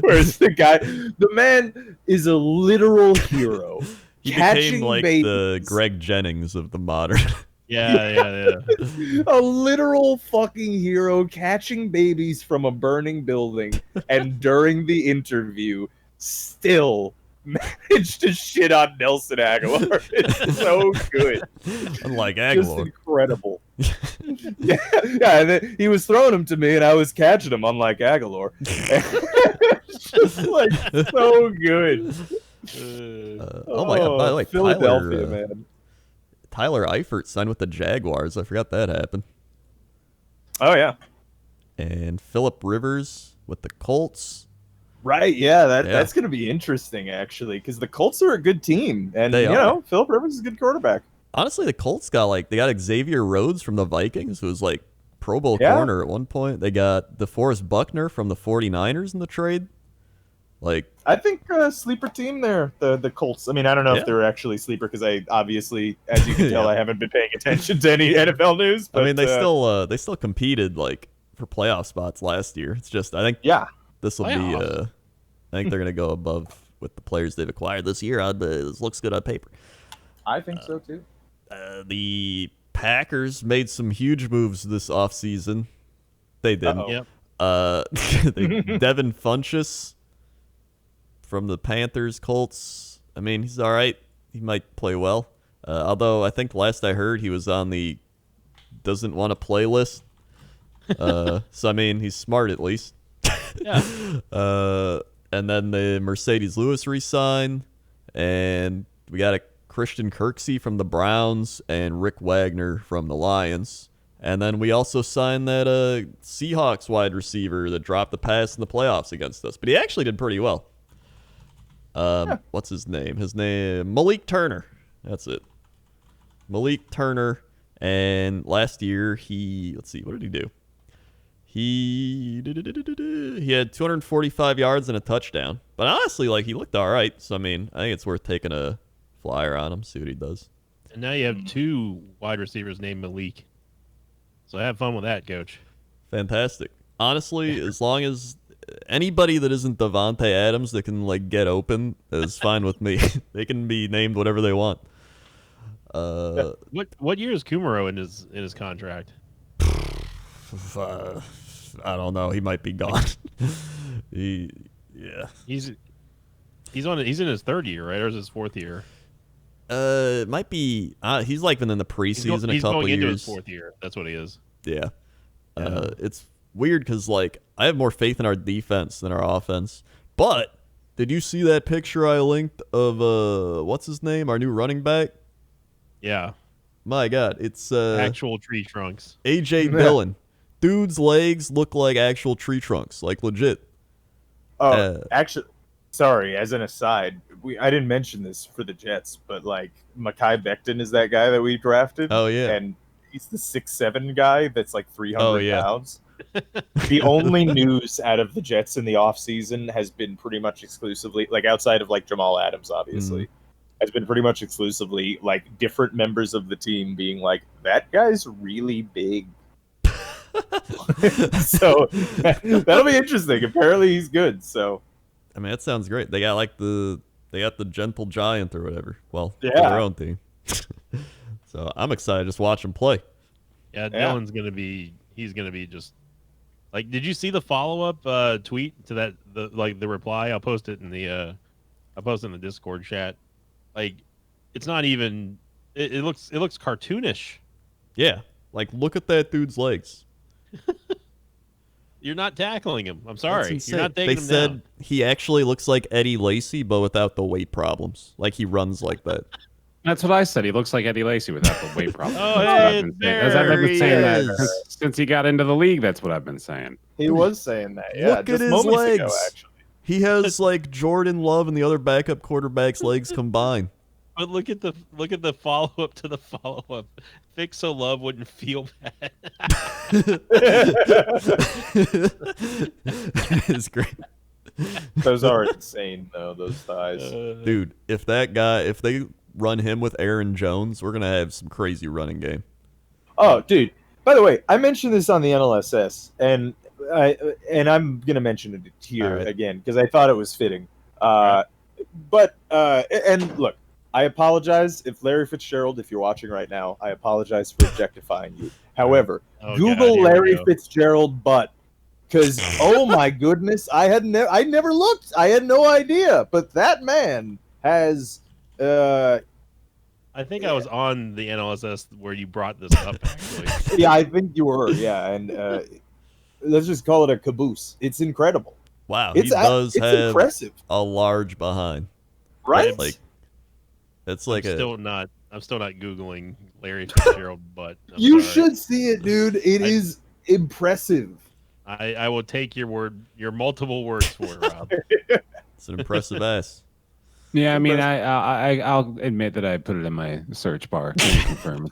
Whereas the man is a literal hero. he Catching became like babies. the Greg Jennings of the modern. Yeah. A literal fucking hero catching babies from a burning building, and during the interview, still managed to shit on Nelson Aguilar. It's so good. Unlike Just Aguilar. incredible. yeah, and then he was throwing them to me, and I was catching them, unlike Aguilar. It's just like so good. Oh my god! By the way, Philadelphia, man. Tyler Eifert signed with the Jaguars. I forgot that happened. Oh yeah, And Phillip Rivers with the Colts. right. Yeah, that's gonna be interesting actually, because the Colts are a good team, and They you are. know Philip Rivers is a good quarterback. Honestly, the Colts got they got Xavier Rhodes from the Vikings, who was like Pro Bowl Yeah. corner at one point. They got DeForest Buckner from the 49ers in the trade. Like, I think sleeper team there, the Colts. I mean, I don't know Yeah. if they're actually sleeper because I obviously, as you can tell, Yeah. I haven't been paying attention to any NFL news. But, I mean, they still competed like for playoff spots last year. It's just I think yeah. this will Playoffs? I think they're going to go above with the players they've acquired this year. This looks good on paper. I think so too. The Packers made some huge moves this offseason. They didn't. Yep. Devin Funchess from the Panthers, Colts. I mean, he's all right. He might play well. Although I think last I heard he was on the doesn't want to play list. So, I mean, he's smart at least. Yeah. And then the Mercedes Lewis re-sign. And we got a Christian Kirksey from the Browns and Rick Wagner from the Lions. And then we also signed that Seahawks wide receiver that dropped the pass in the playoffs against us. But he actually did pretty well. What's his name? His name, Malik Turner. That's it. Malik Turner. And last year, let's see, what did he do? He had 245 yards and a touchdown. But honestly, like, he looked all right. So, I mean, I think it's worth taking a flyer on him, see what he does. And now you have 2 wide receivers named Malik. So have fun with that, Coach. Fantastic. Honestly, as long as anybody that isn't Devontae Adams that can, like, get open is fine with me. They can be named whatever they want. What year is Kumaro in his contract? I don't know. He might be gone. He's in his 3rd year, right, or is his 4th year? It might be. He's like been in the preseason he's a couple going years. Into his 4th year. That's what he is. Yeah. It's weird because like I have more faith in our defense than our offense. But did you see that picture I linked of what's his name? Our new running back. Yeah. My God, it's actual tree trunks. AJ Dillon. Dude's legs look like actual tree trunks, like legit. Oh, actually, sorry. As an aside, I didn't mention this for the Jets, but like Mekhi Becton is that guy that we drafted. Oh yeah, and he's the 6'7" guy that's like 300 yeah. pounds. The only news out of the Jets in the offseason has been pretty much exclusively, like outside of like Jamal Adams, obviously, has been pretty much exclusively like different members of the team being like, that guy's really big. So that'll be interesting. Apparently he's good. So I mean, that sounds great. They got like the gentle giant or whatever. Well, yeah, for their own team. So I'm excited to just watch him play. Yeah, Dylan's gonna be just like. Did you see the follow-up tweet to that? The reply. I'll post it in the Discord chat. Like, it's not even. It looks cartoonish. Yeah, like look at that dude's legs. You're not tackling him. I'm sorry. You're not They taking him said down. he actually looks like Eddie Lacy, but without the weight problems. Like he runs like that. That's what I said. He looks like Eddie Lacy without the weight problem. I've been saying that since he got into the league. That's what I've been saying. He was saying that. Yeah, look at his legs. Ago, actually. He has like Jordan Love and the other backup quarterback's legs combined. But look at the follow-up to the follow-up. Fix so Love wouldn't feel bad. It's great. Those are insane, though, those thighs. Dude, if they run him with Aaron Jones, we're going to have some crazy running game. Oh, dude. By the way, I mentioned this on the NLSS, and I'm going to mention it here again because I thought it was fitting. And look, I apologize if Larry Fitzgerald, if you're watching right now, I apologize for objectifying you. However, Google Larry Fitzgerald butt, because oh my goodness, I never looked. I had no idea, but that man has. I think I was on the NLSS where you brought this up. Actually, yeah, I think you were. Yeah, and let's just call it a caboose. It's incredible. Wow, he does have impressive. A large behind, right? Like. It's like I'm still not Googling Larry Fitzgerald, but you should see it, dude. It is impressive. I will take your multiple words for it, Rob. It's an impressive ass. Yeah, I mean, I'll admit that I put it in my search bar to confirm.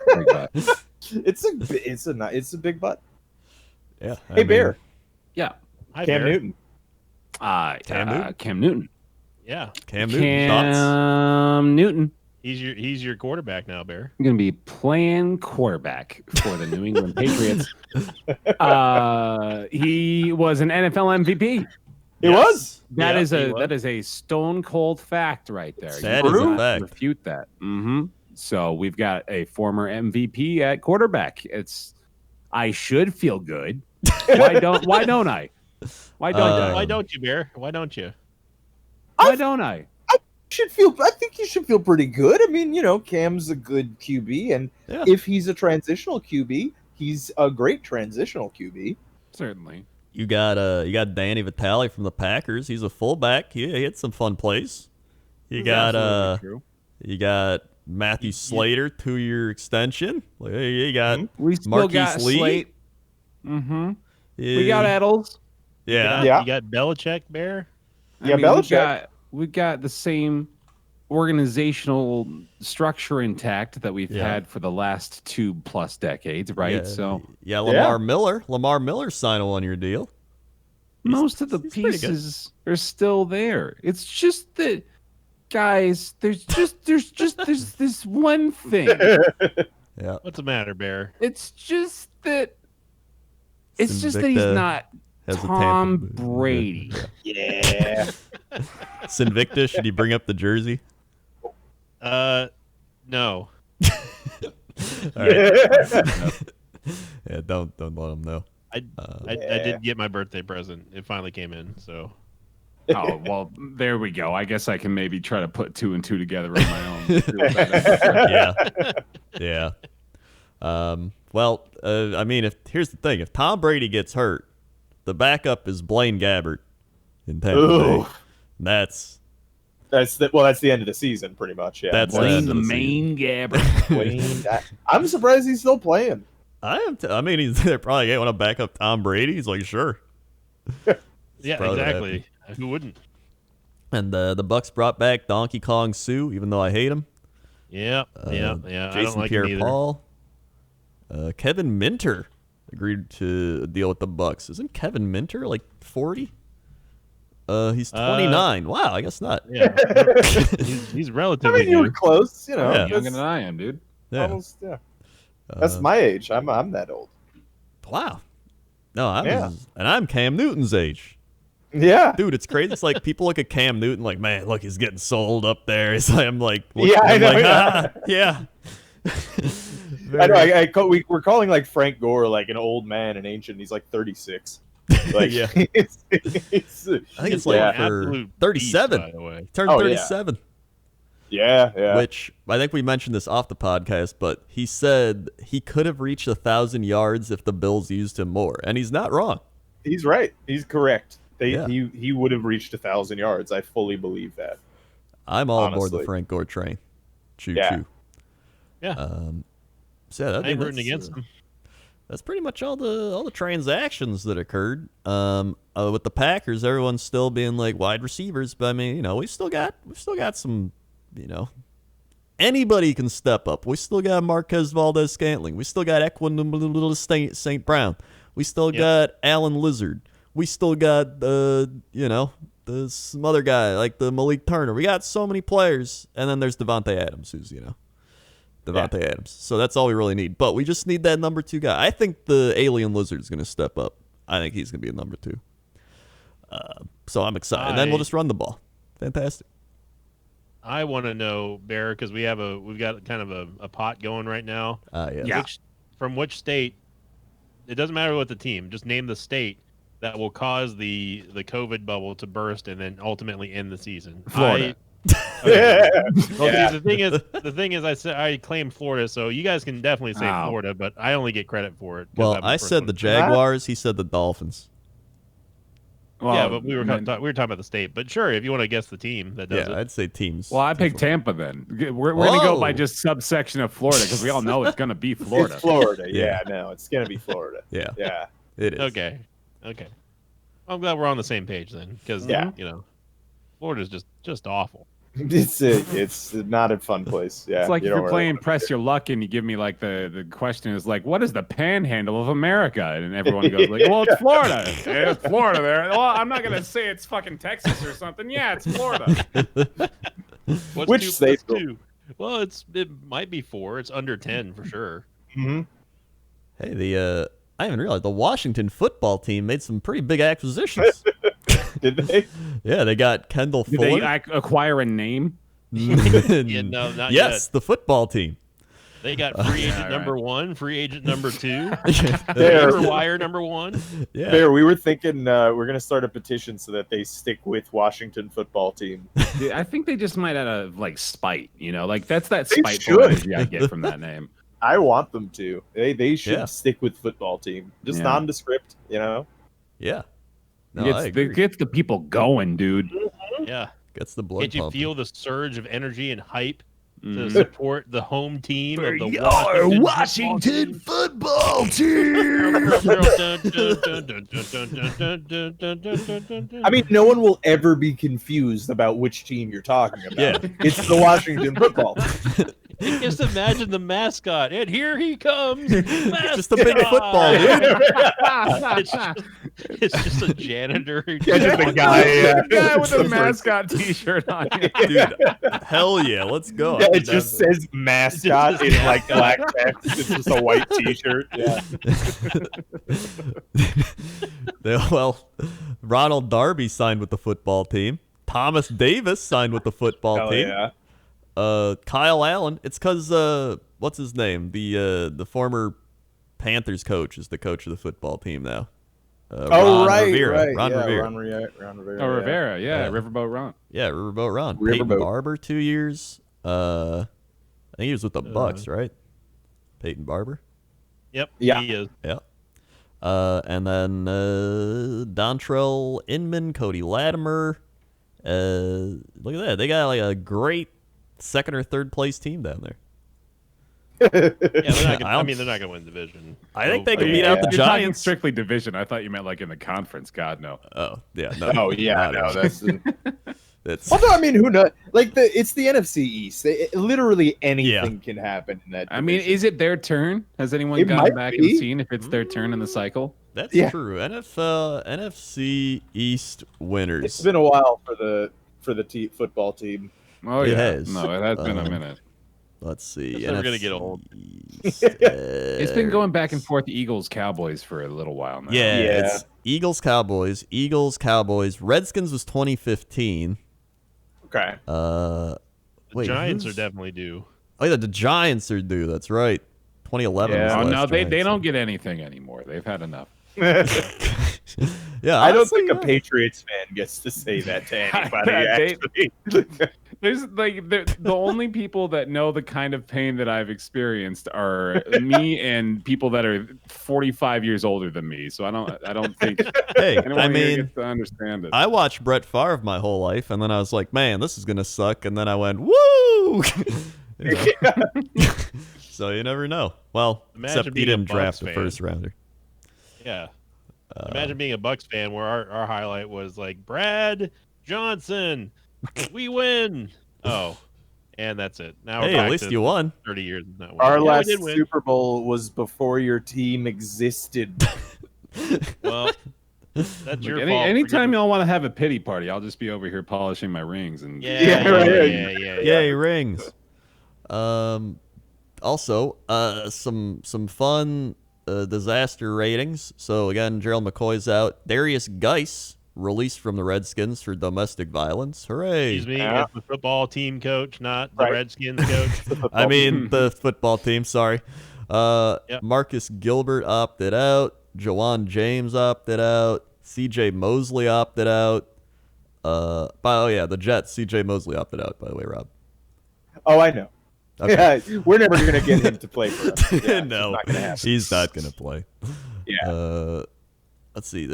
It's a big butt. Yeah. Hey, Bear. Yeah. Hi, Cam Bear. Newton. Cam Newton. Yeah. Cam Newton. Cam Newton. He's your quarterback now, Bear. I'm going to be playing quarterback for the New England Patriots. He was an NFL MVP. It was. That Yeah, is he was. that is a stone cold fact right there. That You is a cannot fact. Refute that. So we've got a former MVP at quarterback. I should feel good. Why don't I? Why don't I? Why don't you, Bear? Why don't you? Why don't I? I think you should feel pretty good. I mean, Cam's a good QB, and Yeah. if he's a transitional QB, he's a great transitional QB. Certainly. You got Danny Vitale from the Packers. He's a fullback. He had some fun plays. You got Absolutely true. you got Matthew Slater, 2-year extension. You got We still Marquise got Lee. Slate. We got Eddles. Yeah. Yeah. You got Belichick, Bear. Belichick. We got the same organizational structure intact that we've had for the last 2+ decades, right? Yeah. So Yeah, Lamar Miller. Lamar Miller signed a 1-year deal. most of the he's pretty good. pieces are still there. It's just that, guys, there's this one thing. Yeah. What's the matter, Bear? It's just that he's Invicta not has a Tom Tampa- Brady. Yeah. Sinvicta, should he bring up the jersey? No. All right. Yeah, don't let him know. I did get my birthday present. It finally came in, so. Oh, well, there we go. I guess I can maybe try to put 2 and 2 together on my own. Yeah. Well, I mean, here's the thing: if Tom Brady gets hurt, the backup is Blaine Gabbert in Tampa Bay. That's the end of the season, pretty much. Yeah. That's Blaine the the season. main Gabbert. Blaine, I'm surprised he's still playing. I mean, they're probably going to back up Tom Brady. He's like, sure. Yeah, probably what exactly. Who wouldn't? And the Bucks brought back Donkey Kong Sue, even though I hate him. Yeah. I don't Jason like him either. Pierre-Paul. Kevin Minter agreed to deal with the Bucks. Isn't Kevin Minter like 40? He's 29. Wow, I guess not. Yeah. he's I relatively mean, you were new. close. Yeah. Younger that's than I am, dude. Yeah. almost, yeah. That's my age. I'm that old. Wow. No, Yeah. and I'm Cam Newton's age. Yeah. Dude, it's crazy. It's like people look at Cam Newton like, man, look, he's getting sold up there. It's like, I'm like, Yeah, I I'm know, like, yeah. yeah. I know. We're calling like Frank Gore like an old man and ancient. He's like 36. Like, Yeah. I I think it's like Yeah. for Absolute 37. beast, by the way. He turned Oh, yeah. 37. yeah. Which I think we mentioned this off the podcast, but he said he could have reached 1,000 yards if the Bills used him more, and he's not wrong. He's right. He's correct. Yeah. He would have reached 1,000 yards. I fully believe that. I'm all aboard the Honestly. Frank Gore train. Choo Yeah. choo. Yeah. So yeah, I ain't rooting against him. That's pretty much all the transactions that occurred. With the Packers, everyone's still being like wide receivers, but I mean, we've still got some, anybody can step up. We still got Marquez Valdez-Scantling. We still got Equinum St. Brown. We still got Alan Lizard. We still got some other guy like the Malik Turner. We got so many players, and then there's Devontae Adams, who's Devontae Adams. So that's all we really need. But we just need that number 2 guy. I think the alien lizard is going to step up. I think he's going to be a number 2. So I'm excited. And then we'll just run the ball. Fantastic. I want to know, Bear, because we've got kind of a pot going right now. Yeah. From which state? It doesn't matter what the team. Just name the state that will cause the COVID bubble to burst and then ultimately end the season. Florida. Yeah. Well, the thing is, I claim Florida, so you guys can definitely say Wow. Florida, but I only get credit for it. 'cause Well, I'm the I first said one the to say it. Jaguars. He said the Dolphins. Well, Yeah, but we were talking about the state. But sure, if you want to guess the team that does Yeah, it. I'd say teams. Well, I picked Tampa then. We're going to go by Whoa. just subsection of Florida because we all know it's going to be Florida. It's Florida. Yeah. Yeah, no, it's gonna be Florida. Yeah, Yeah. it is. Okay. I'm glad we're on the same page then, because Yeah. Florida's just awful. It's not a fun place. Yeah. It's like you if don't you're really playing wanna Press be Your Luck and you give me like the question is like, what is the panhandle of America? And everyone goes like, well, it's Florida. Yeah, it's Florida there. Well, I'm not going to say it's fucking Texas or something. Yeah, it's Florida. What's Which 2 state, plus 2? Well, it might be 4. It's under 10 for sure. there. Hey, I haven't realized the Washington football team made some pretty big acquisitions. Did they? Yeah, they got Kendall Did Fuller. they acquire a name? Yeah, no, not yes, yet. the football team. They got free agent right. number 1, free agent number 2, There. waiver wire number 1. Yeah. Bear, we were thinking we're going to start a petition so that they stick with Washington football team. Dude, I think they just might have like spite. Like that's that They spiteful should. energy I get from that name. I want them to. They should Yeah. stick with football team. Just Yeah. nondescript, Yeah. Yeah. No, I agree. It gets the people going, dude. Yeah. Gets the blood Can't you pumping. feel the surge of energy and hype to Mhm. support the home team of the Washington football team. I mean, no one will ever be confused about which team you're talking about. Yeah. It's the Washington football team. Just imagine the mascot, and here he comes. Just a big football, dude. It's just a janitor. Who Yeah, just a guy. The guy with It's a the mascot T-shirt on. Dude, hell yeah, let's go. Yeah, it just says mascot in like black text. It's just a white T-shirt. Yeah. Well, Ronald Darby signed with the football team. Thomas Davis signed with the football Hell team. yeah. Kyle Allen. It's because what's his name? The former Panthers coach is the coach of the football team now. Ron Rivera. Ron Rivera. Ron Rivera. Oh, Rivera, Yeah. Riverboat Ron. Yeah, Riverboat Ron. Riverboat. Peyton Barber, 2 years. I think he was with the Bucks, right? Peyton Barber. Yep. Yeah. He is. Yeah. And then Dontrell Inman, Cody Latimer. Look at that. They got like a great second or third place team down there. Yeah, they're not gonna win division. I think they So, can beat out the You're talking Giants. strictly division. I thought you meant like in the conference. God, no. Oh, yeah. No, Oh yeah, not no, actually. that's. It's, Although I mean, who knows? Like it's the NFC East. Literally anything can happen in that. I mean, division. is it their turn? Has anyone It gone might back be. and seen if it's their turn in the cycle? that's Yeah. true. NFC East winners. It's been a while for the football team. Oh It yeah, has. no, it has been a minute. Let's see. It's never gonna get old. East, It's been going back and forth. Eagles, Cowboys for a little while now. Yeah, Yeah. it's Eagles, Cowboys. Redskins was 2015. Okay. The Wait, Giants are who's- definitely due. Oh yeah, the Giants are due. That's right. 2011. Yeah. was the Oh last no, they Giants don't get anything anymore. They've had enough. Yeah, I don't honestly, think a yeah. Patriots fan gets to say that to anybody. They- Actually, There's like the only people that know the kind of pain that I've experienced are me and people that are 45 years older than me. So I don't think Hey, anyone I here mean, gets to understand it. I watched Brett Favre my whole life, and then I was like, man, this is gonna suck. And then I went, woo! You know? So you never know. Well, Imagine except he being a didn't draft Bucs the fan. first rounder. Yeah. Imagine being a Bucks fan where our highlight was like Brad Johnson, we win. Oh, and that's it. Now we're Hey, back at least to you won. 30 years of not winning. our Yeah, we last did win. Super Bowl was before your team existed. Well, that's your Look, fault. anytime y'all want to have a pity party, I'll just be over here polishing my rings and Yeah. Yay, rings. Also, some fun disaster ratings. So again, Gerald McCoy's out. Darius Geis released from the Redskins for domestic violence. Hooray! Excuse me, Yeah. it's the football team coach, not the Right. Redskins coach. I mean the football team. Sorry. Yep. Marcus Gilbert opted out. Jawan James opted out. C.J. Mosley opted out. The Jets. C.J. Mosley opted out. By the way, Rob. Oh, I know. Okay. Yeah, we're never gonna get him to play for us. Yeah, No, it's not gonna happen. he's not gonna play. Yeah. Let's see.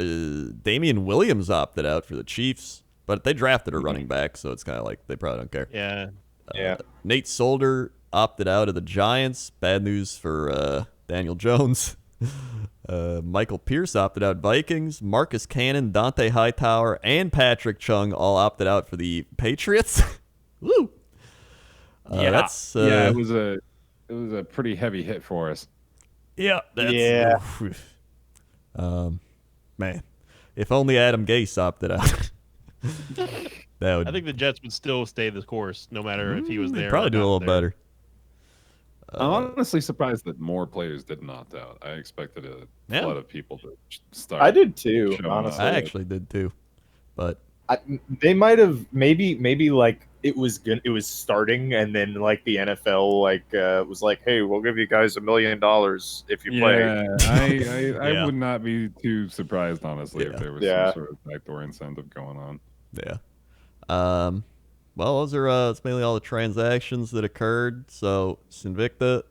Damian Williams opted out for the Chiefs, but they drafted a Mm-hmm. running back, so it's kind of like they probably don't care. Yeah. Yeah. Nate Solder opted out of the Giants. Bad news for Daniel Jones. Michael Pierce opted out Vikings. Marcus Cannon, Dante Hightower, and Patrick Chung all opted out for the Patriots. Woo! That's it was a pretty heavy hit for us. yeah. That's, Yeah. Man, if only Adam Gase opted out. That would I think the Jets would still stay the course no matter if he was they'd there. probably or do a not little there. better. I'm honestly surprised that more players didn't opt out. I expected a Yeah. flood of people to start. I did too, Showing honestly. I actually did too. But they might have maybe like it was starting, and then like the NFL was like, hey, we'll give you guys $1 million if you play. Yeah, I Yeah. would not be too surprised, honestly, if Yeah. there was Yeah. some sort of backdoor incentive going on. yeah. Well, those are it's mainly all the transactions that occurred. So, Sinvicta,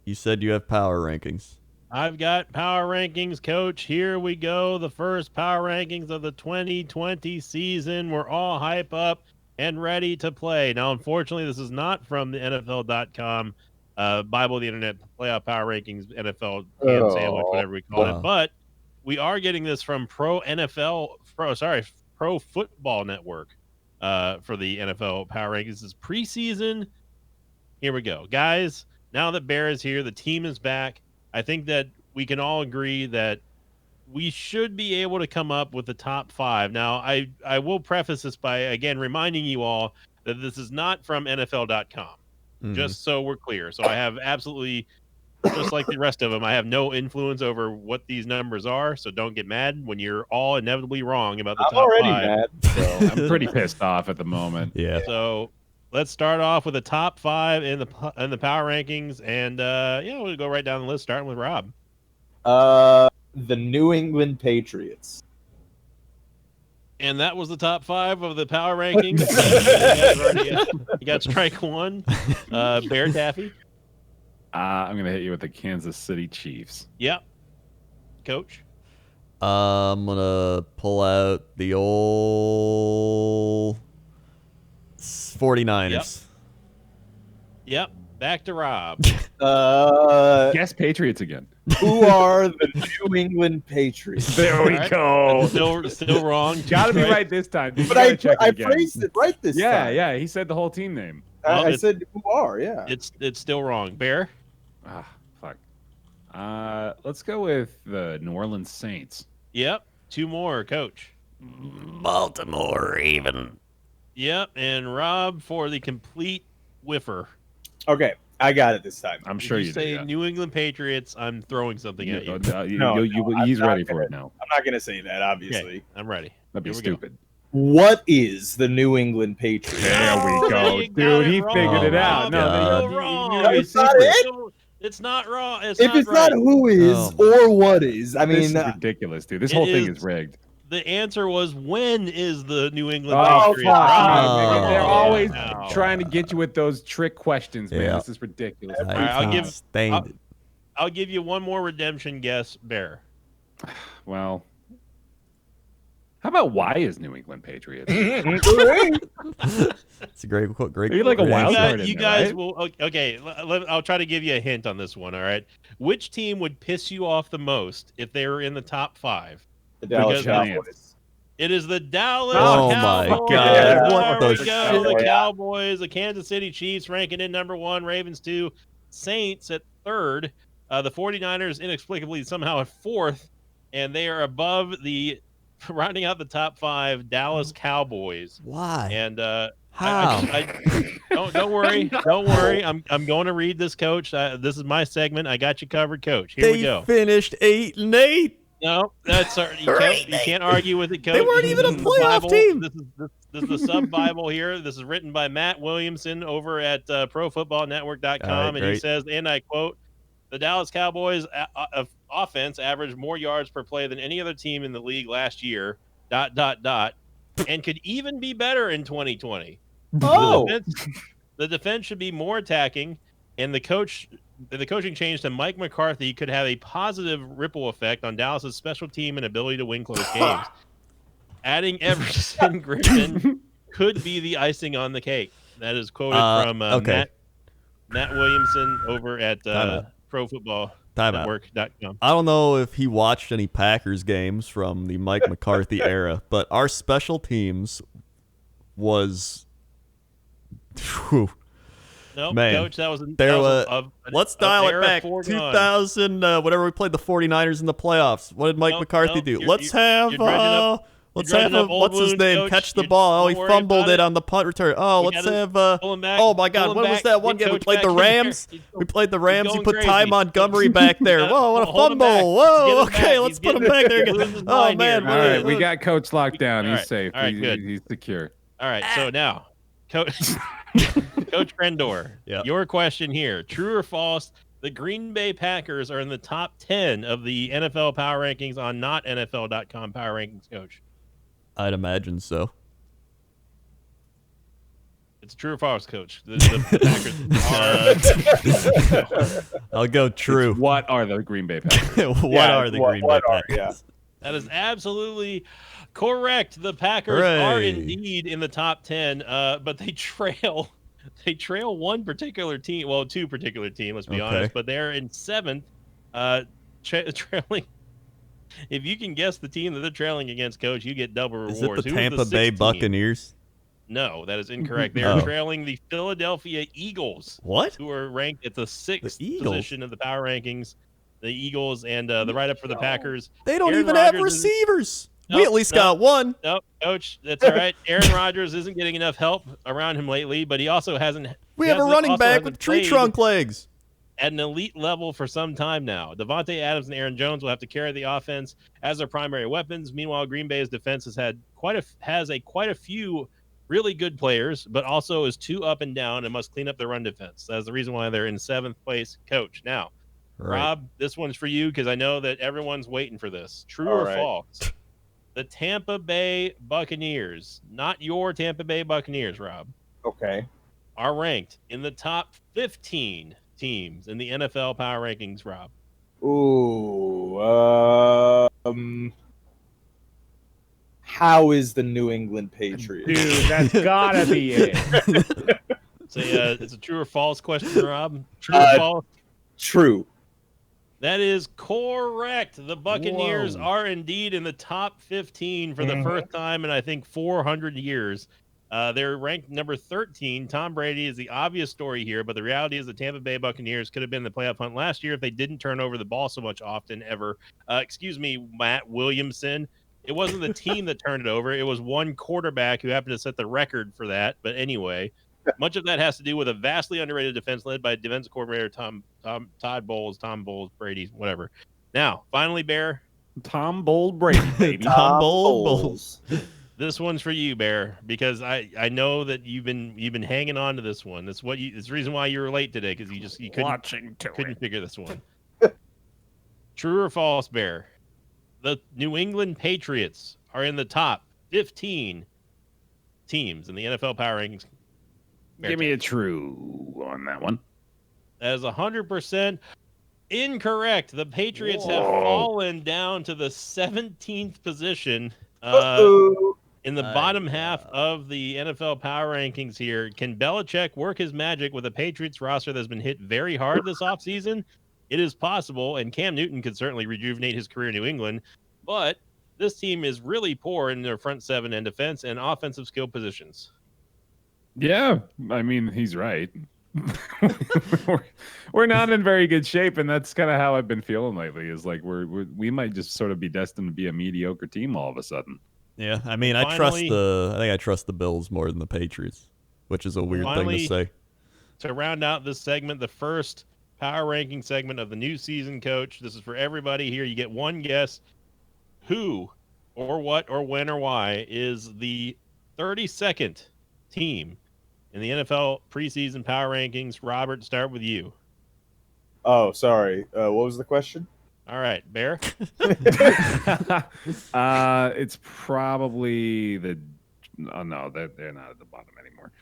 you said you have power rankings. I've got power rankings, Coach. Here we go. The first power rankings of the 2020 season. We're all hype up and ready to play. Now, unfortunately, this is not from the NFL.com Bible of the Internet playoff power rankings, NFL ham sandwich, whatever we call it. But we are getting this from Pro Football Network for the NFL power rankings. This is preseason. Here we go, guys. Now that Bear is here, the team is back. I think that we can all agree that we should be able to come up with the top 5. Now, I will preface this by, again, reminding you all that this is not from NFL.com, just so we're clear. So I have absolutely, just like the rest of them, I have no influence over what these numbers are, so don't get mad when you're all inevitably wrong about the I'm top already 5. mad. So I'm pretty pissed off at the moment. Yeah. So let's start off with the top 5 in the power rankings, and we'll go right down the list, starting with Rob. The New England Patriots. And that was the top 5 of the power rankings. You got strike 1. Bear Taffy. I'm gonna hit you with the Kansas City Chiefs. Yep. Coach. I'm gonna pull out the old 49ers. Yep. Back to Rob. Guess Patriots again. Who are the New England Patriots? There we go. Still wrong. Gotta be right this time. But I phrased it right this time. Yeah. He said the whole team name. Well, I said who are, yeah. It's still wrong. Bear. Fuck. Let's go with the New Orleans Saints. Yep. 2 more, Coach. Baltimore Raven. Yep. And Rob for the complete whiffer. Okay, I got it this time. I'm sure you say do, yeah. New England Patriots. I'm throwing something at you. He's ready for it now. I'm not gonna say that, obviously. Okay, I'm ready. That'd be Here we stupid. What is the New England Patriots? There we go, You got dude. it He wrong. figured it Oh, out. God. You're wrong. That's not it? It's not wrong. If it's not who is or what is, I This mean, is ridiculous, dude. This whole thing is rigged. The answer was when is the New England Oh, Patriots? fuck. Rob. They're always No. trying to get you with those trick questions, man. Yeah. This is ridiculous. right, I'll give- Stained. I'll give you one more redemption guess, Bear. Well, how about why is New England Patriots? It's a great. Are you like a wild card in You there, guys right? will. Okay, I'll try to give you a hint on this one. All right, which team would piss you off the most if they were in the top 5? the Dallas Because- Cowboys. It is the Dallas Oh, my Cowboys. God. What There the we go. shit? The Cowboys, the Kansas City Chiefs ranking in number 1, Ravens 2, Saints at 3rd, the 49ers inexplicably somehow at 4th, and they are above the, rounding out the top 5, Dallas Cowboys. Why? And How? don't worry, don't worry. I'm going to read this, Coach. This is my segment. I got you covered, Coach. Here they we go. finished 8-8. No, that's you can't argue with it, Coach. They weren't even a This is the playoff Bible. team. This is the sub Bible here. This is written by Matt Williamson over at ProFootballNetwork.com, All right, and he great. says, and I quote, "The Dallas Cowboys offense averaged more yards per play than any other team in the league last year. ... and could even be better in 2020. Oh, The defense should be more attacking, and the coaching change to Mike McCarthy could have a positive ripple effect on Dallas's special team and ability to win close games. Adding Everson Griffin could be the icing on the cake." That is quoted from okay. Matt Williamson over at Time out. ProFootballNetwork.com. I don't know if he watched any Packers games from the Mike McCarthy era, but our special teams was. Whew. No, Man, Coach, that was let's dial it back. 2000, whatever we played the 49ers in the playoffs. What did Mike McCarthy do? You're Let's have dredging up. Let's drugging have up old what's his wounds, name Coach. catch the You ball. Oh, don't he worry fumbled about it on the punt return. Oh, You let's gotta have. pull him back, Oh my God, pull him what was back, that one get game we Coach played? back The in there. Rams. He's We played the Rams. You going put Ty crazy. Montgomery back there. gotta Whoa, what a hold him back. fumble! Whoa, Get him okay, back. let's He's put him getting back there losing again. his Oh mind man, here. All right, we got Coach locked down. All He's right, safe. all right, good. He's secure. All right, so now, Coach Coach Krendor, Yep. your question here: true or false? The Green Bay Packers are in the top 10 of the NFL power rankings on not NFL.com power rankings, Coach. I'd imagine so. It's true or false, Coach? The Packers are. I'll go true. What are the Green Bay Packers? What are the Green Bay Packers? Yeah. That is absolutely correct. The Packers are Hooray. indeed in the top 10, but they trail one particular team. Well, two particular teams, let's be honest, but they're in 7th, trailing. If you can guess the team that they're trailing against, Coach, you get double rewards. Is it the Who Tampa Bay 6th team? Buccaneers? No, that is incorrect. They are trailing the Philadelphia Eagles, What? who are ranked at the 6th The Eagles? position of the power rankings. The Eagles and the write-up for the Packers. They don't Aaron even have Rodgers is- receivers. We Nope, at least nope. got one. Nope, Coach, that's all right. Aaron Rodgers isn't getting enough help around him lately, but he also hasn't. We he have a hasn't- running also back hasn't with tree played trunk legs. at an elite level for some time now. Devontae Adams and Aaron Jones will have to carry the offense as their primary weapons. Meanwhile, Green Bay's defense has had quite a few really good players, but also is too up and down and must clean up their run defense. That's the reason why they're in 7th place. Coach, now, Rob, this one's for you because I know that everyone's waiting for this. True or false? The Tampa Bay Buccaneers, not your Tampa Bay Buccaneers, Rob, Okay. are ranked in the top 15 teams in the NFL power rankings, Rob. Ooh. How is the New England Patriots? Dude, that's gotta be it. It's a true or false question, Rob. True or false? True. That is correct. The Buccaneers Whoa. are indeed in the top 15 for the first time in, I think, 400 years. They're ranked number 13. Tom Brady is the obvious story here, but the reality is the Tampa Bay Buccaneers could have been in the playoff hunt last year if they didn't turn over the ball so much often ever. Excuse me, Matt Williamson. It wasn't the team that turned it over. It was one quarterback who happened to set the record for that. But anyway, much of that has to do with a vastly underrated defense led by defensive coordinator Tom Brady, whatever. Now, finally, Bear, Tom Bold Brady, baby. Tom Bowles. this one's for you, Bear, because I know that you've been hanging on to this one. It's the reason why you were late today, because you couldn't figure this one. True or false, Bear? The New England Patriots are in the top 15 teams in the NFL power rankings. Give me a true on that one. That is 100% incorrect. The Patriots have fallen down to the 17th position in the bottom half of the NFL power rankings here. Can Belichick work his magic with a Patriots roster that's been hit very hard this offseason? It is possible, and Cam Newton could certainly rejuvenate his career in New England, but this team is really poor in their front seven and defense and offensive skill positions. Yeah, I mean, he's right. we're not in very good shape, and that's kind of how I've been feeling lately. Is like we might just sort of be destined to be a mediocre team all of a sudden. Yeah, I mean, I think I trust the Bills more than the Patriots, which is a weird thing to say. To round out this segment, the first power ranking segment of the new season, Coach. This is for everybody here. You get one guess. Who, or what, or when, or why is the 32nd team in the NFL preseason power rankings? Robert, start with you. Oh, sorry. What was the question? All right, Bear. It's probably the. Oh no, they're not at the bottom anymore.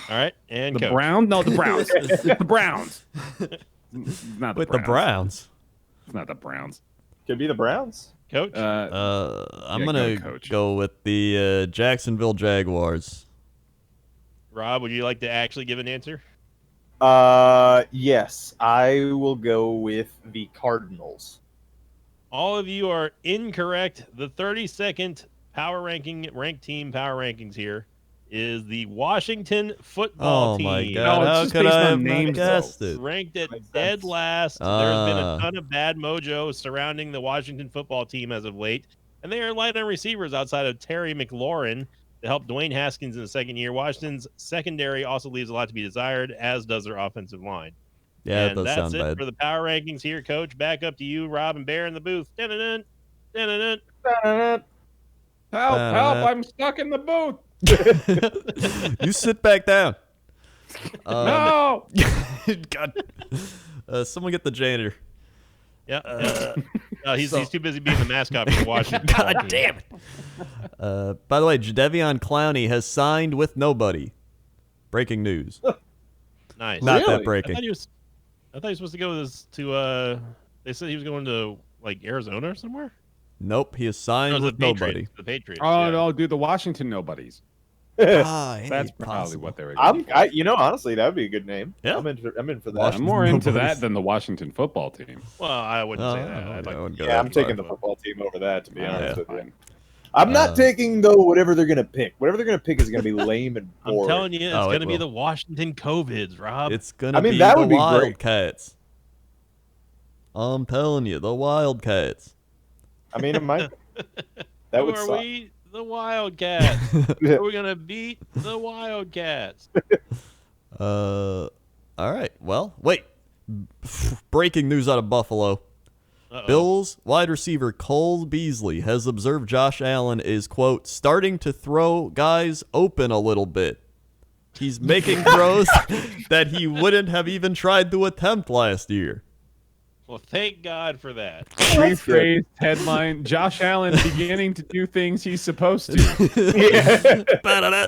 All right, and The Coach. Browns? No, the Browns. The Browns. Not the With Browns. the Browns. It's not the Browns. Could be the Browns. Coach. I'm Yeah, gonna Coach. go with the Jacksonville Jaguars. Rob, would you like to actually give an answer? Yes, I will go with the Cardinals. All of you are incorrect. The 32nd ranked team power rankings here is the Washington football Oh team. my No, God! it's How just could based I on have names, guessed though. it? Ranked at Makes dead sense. last. There's been a Ah. ton of bad mojo surrounding the Washington football team as of late. and they are light on receivers outside of Terry McLaurin to help Dwayne Haskins in the second year. Washington's secondary also leaves a lot to be desired, as does their offensive line. Yeah, it And does that's sound it bad. for the power rankings here, Coach. Back up to you, Rob and Bear in the booth. Dun-dun-dun, dun-dun-dun. Help! I'm stuck in the booth. You sit back down. No. God. Someone get the janitor. Yeah. He's too busy being the mascot for the Washington. God damn it. By the way, Jadeveon Clowney has signed with nobody. Breaking news. Nice. Not Really? that breaking. I thought he was supposed to go to they said he was going to like Arizona or somewhere. Nope, he has signed No, with nobody. The Patriots. Oh yeah. no, dude, the Washington nobodies. Hey, That's probably possible. what they were. Going Honestly, that would be a good name. Yeah. I'm in for that. Washington I'm more into Nobodies. that than the Washington football team. Well, I wouldn't say Oh, that. I I'd like wouldn't go Yeah, that I'm taking far. the football team over that, to be honest with you. Fine. I'm not taking, though, whatever they're going to pick. Whatever they're going to pick is going to be lame and I'm boring. telling you, it's Oh, it going to be will. the Washington COVIDs, Rob. It's gonna I mean, be that the would be great. Wildcats. I'm telling you, the Wildcats. I mean, it might. That Who would are suck. we? The Wildcats. Are we going to beat the Wildcats? All right. Well, wait. Breaking news out of Buffalo. Uh-oh. Bills wide receiver Cole Beasley has observed Josh Allen is, quote, starting to throw guys open a little bit. He's making throws that he wouldn't have even tried to attempt last year. Well, thank God for that. Rephrased headline: Josh Allen beginning to do things he's supposed to.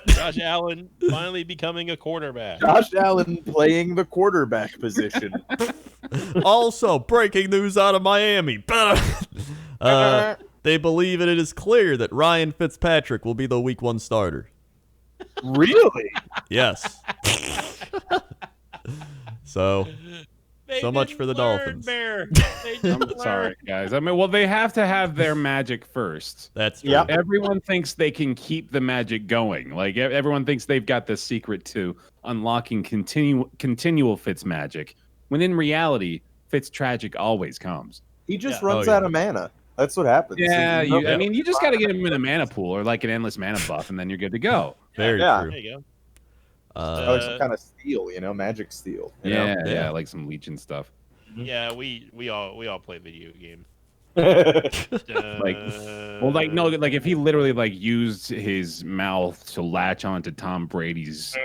Josh Allen finally becoming a quarterback. Josh Allen playing the quarterback position. Also, breaking news out of Miami. They believe it is clear that Ryan Fitzpatrick will be the Week 1 starter. Really? Yes. So, They So much didn't for the learn, Dolphins. Bear. They didn't I'm sorry, guys. I mean, well, they have to have their magic first. that's true. Yep. Everyone thinks they can keep the magic going. Like everyone thinks they've got the secret to unlocking continual Fitz magic. When in reality, Fitz tragic always comes. He just Yeah. runs Oh, yeah. out of mana. That's what happens. Yeah, He's- I mean, you just got to get him in a mana pool or like an endless mana buff, and then you're good to go. Very Yeah. true. There you go. like some kind of steel, magic steel. You know? Yeah, like some leech and stuff. Yeah, we all play video games. Like, well, like no, like if he literally like used his mouth to latch onto Tom Brady's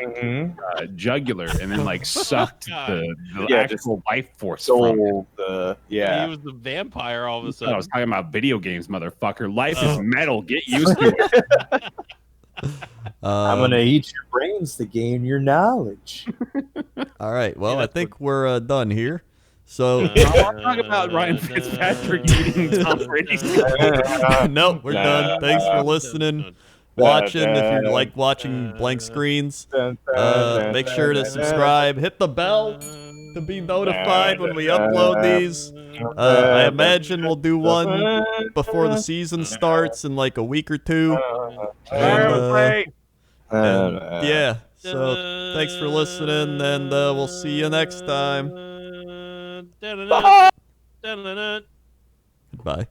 jugular and then like sucked the Yeah, just actual life force from him. So, He yeah. was the vampire all of a I sudden. was talking about video games, motherfucker. Life is metal. Get used to it. I'm gonna eat your brains to gain your knowledge. All right. Well, Yeah, I that's think we're done here. So, I want to talk about Ryan Fitzpatrick eating Tom Brady's. no, we're done. Thanks for listening, watching. If you like watching blank screens, make sure to subscribe. Hit the bell to be notified when we upload these. I imagine we'll do one before the season starts in like a week or two. And, yeah. So thanks for listening, and we'll see you next time. Dun-dun-dun. Dun-dun-dun. Goodbye.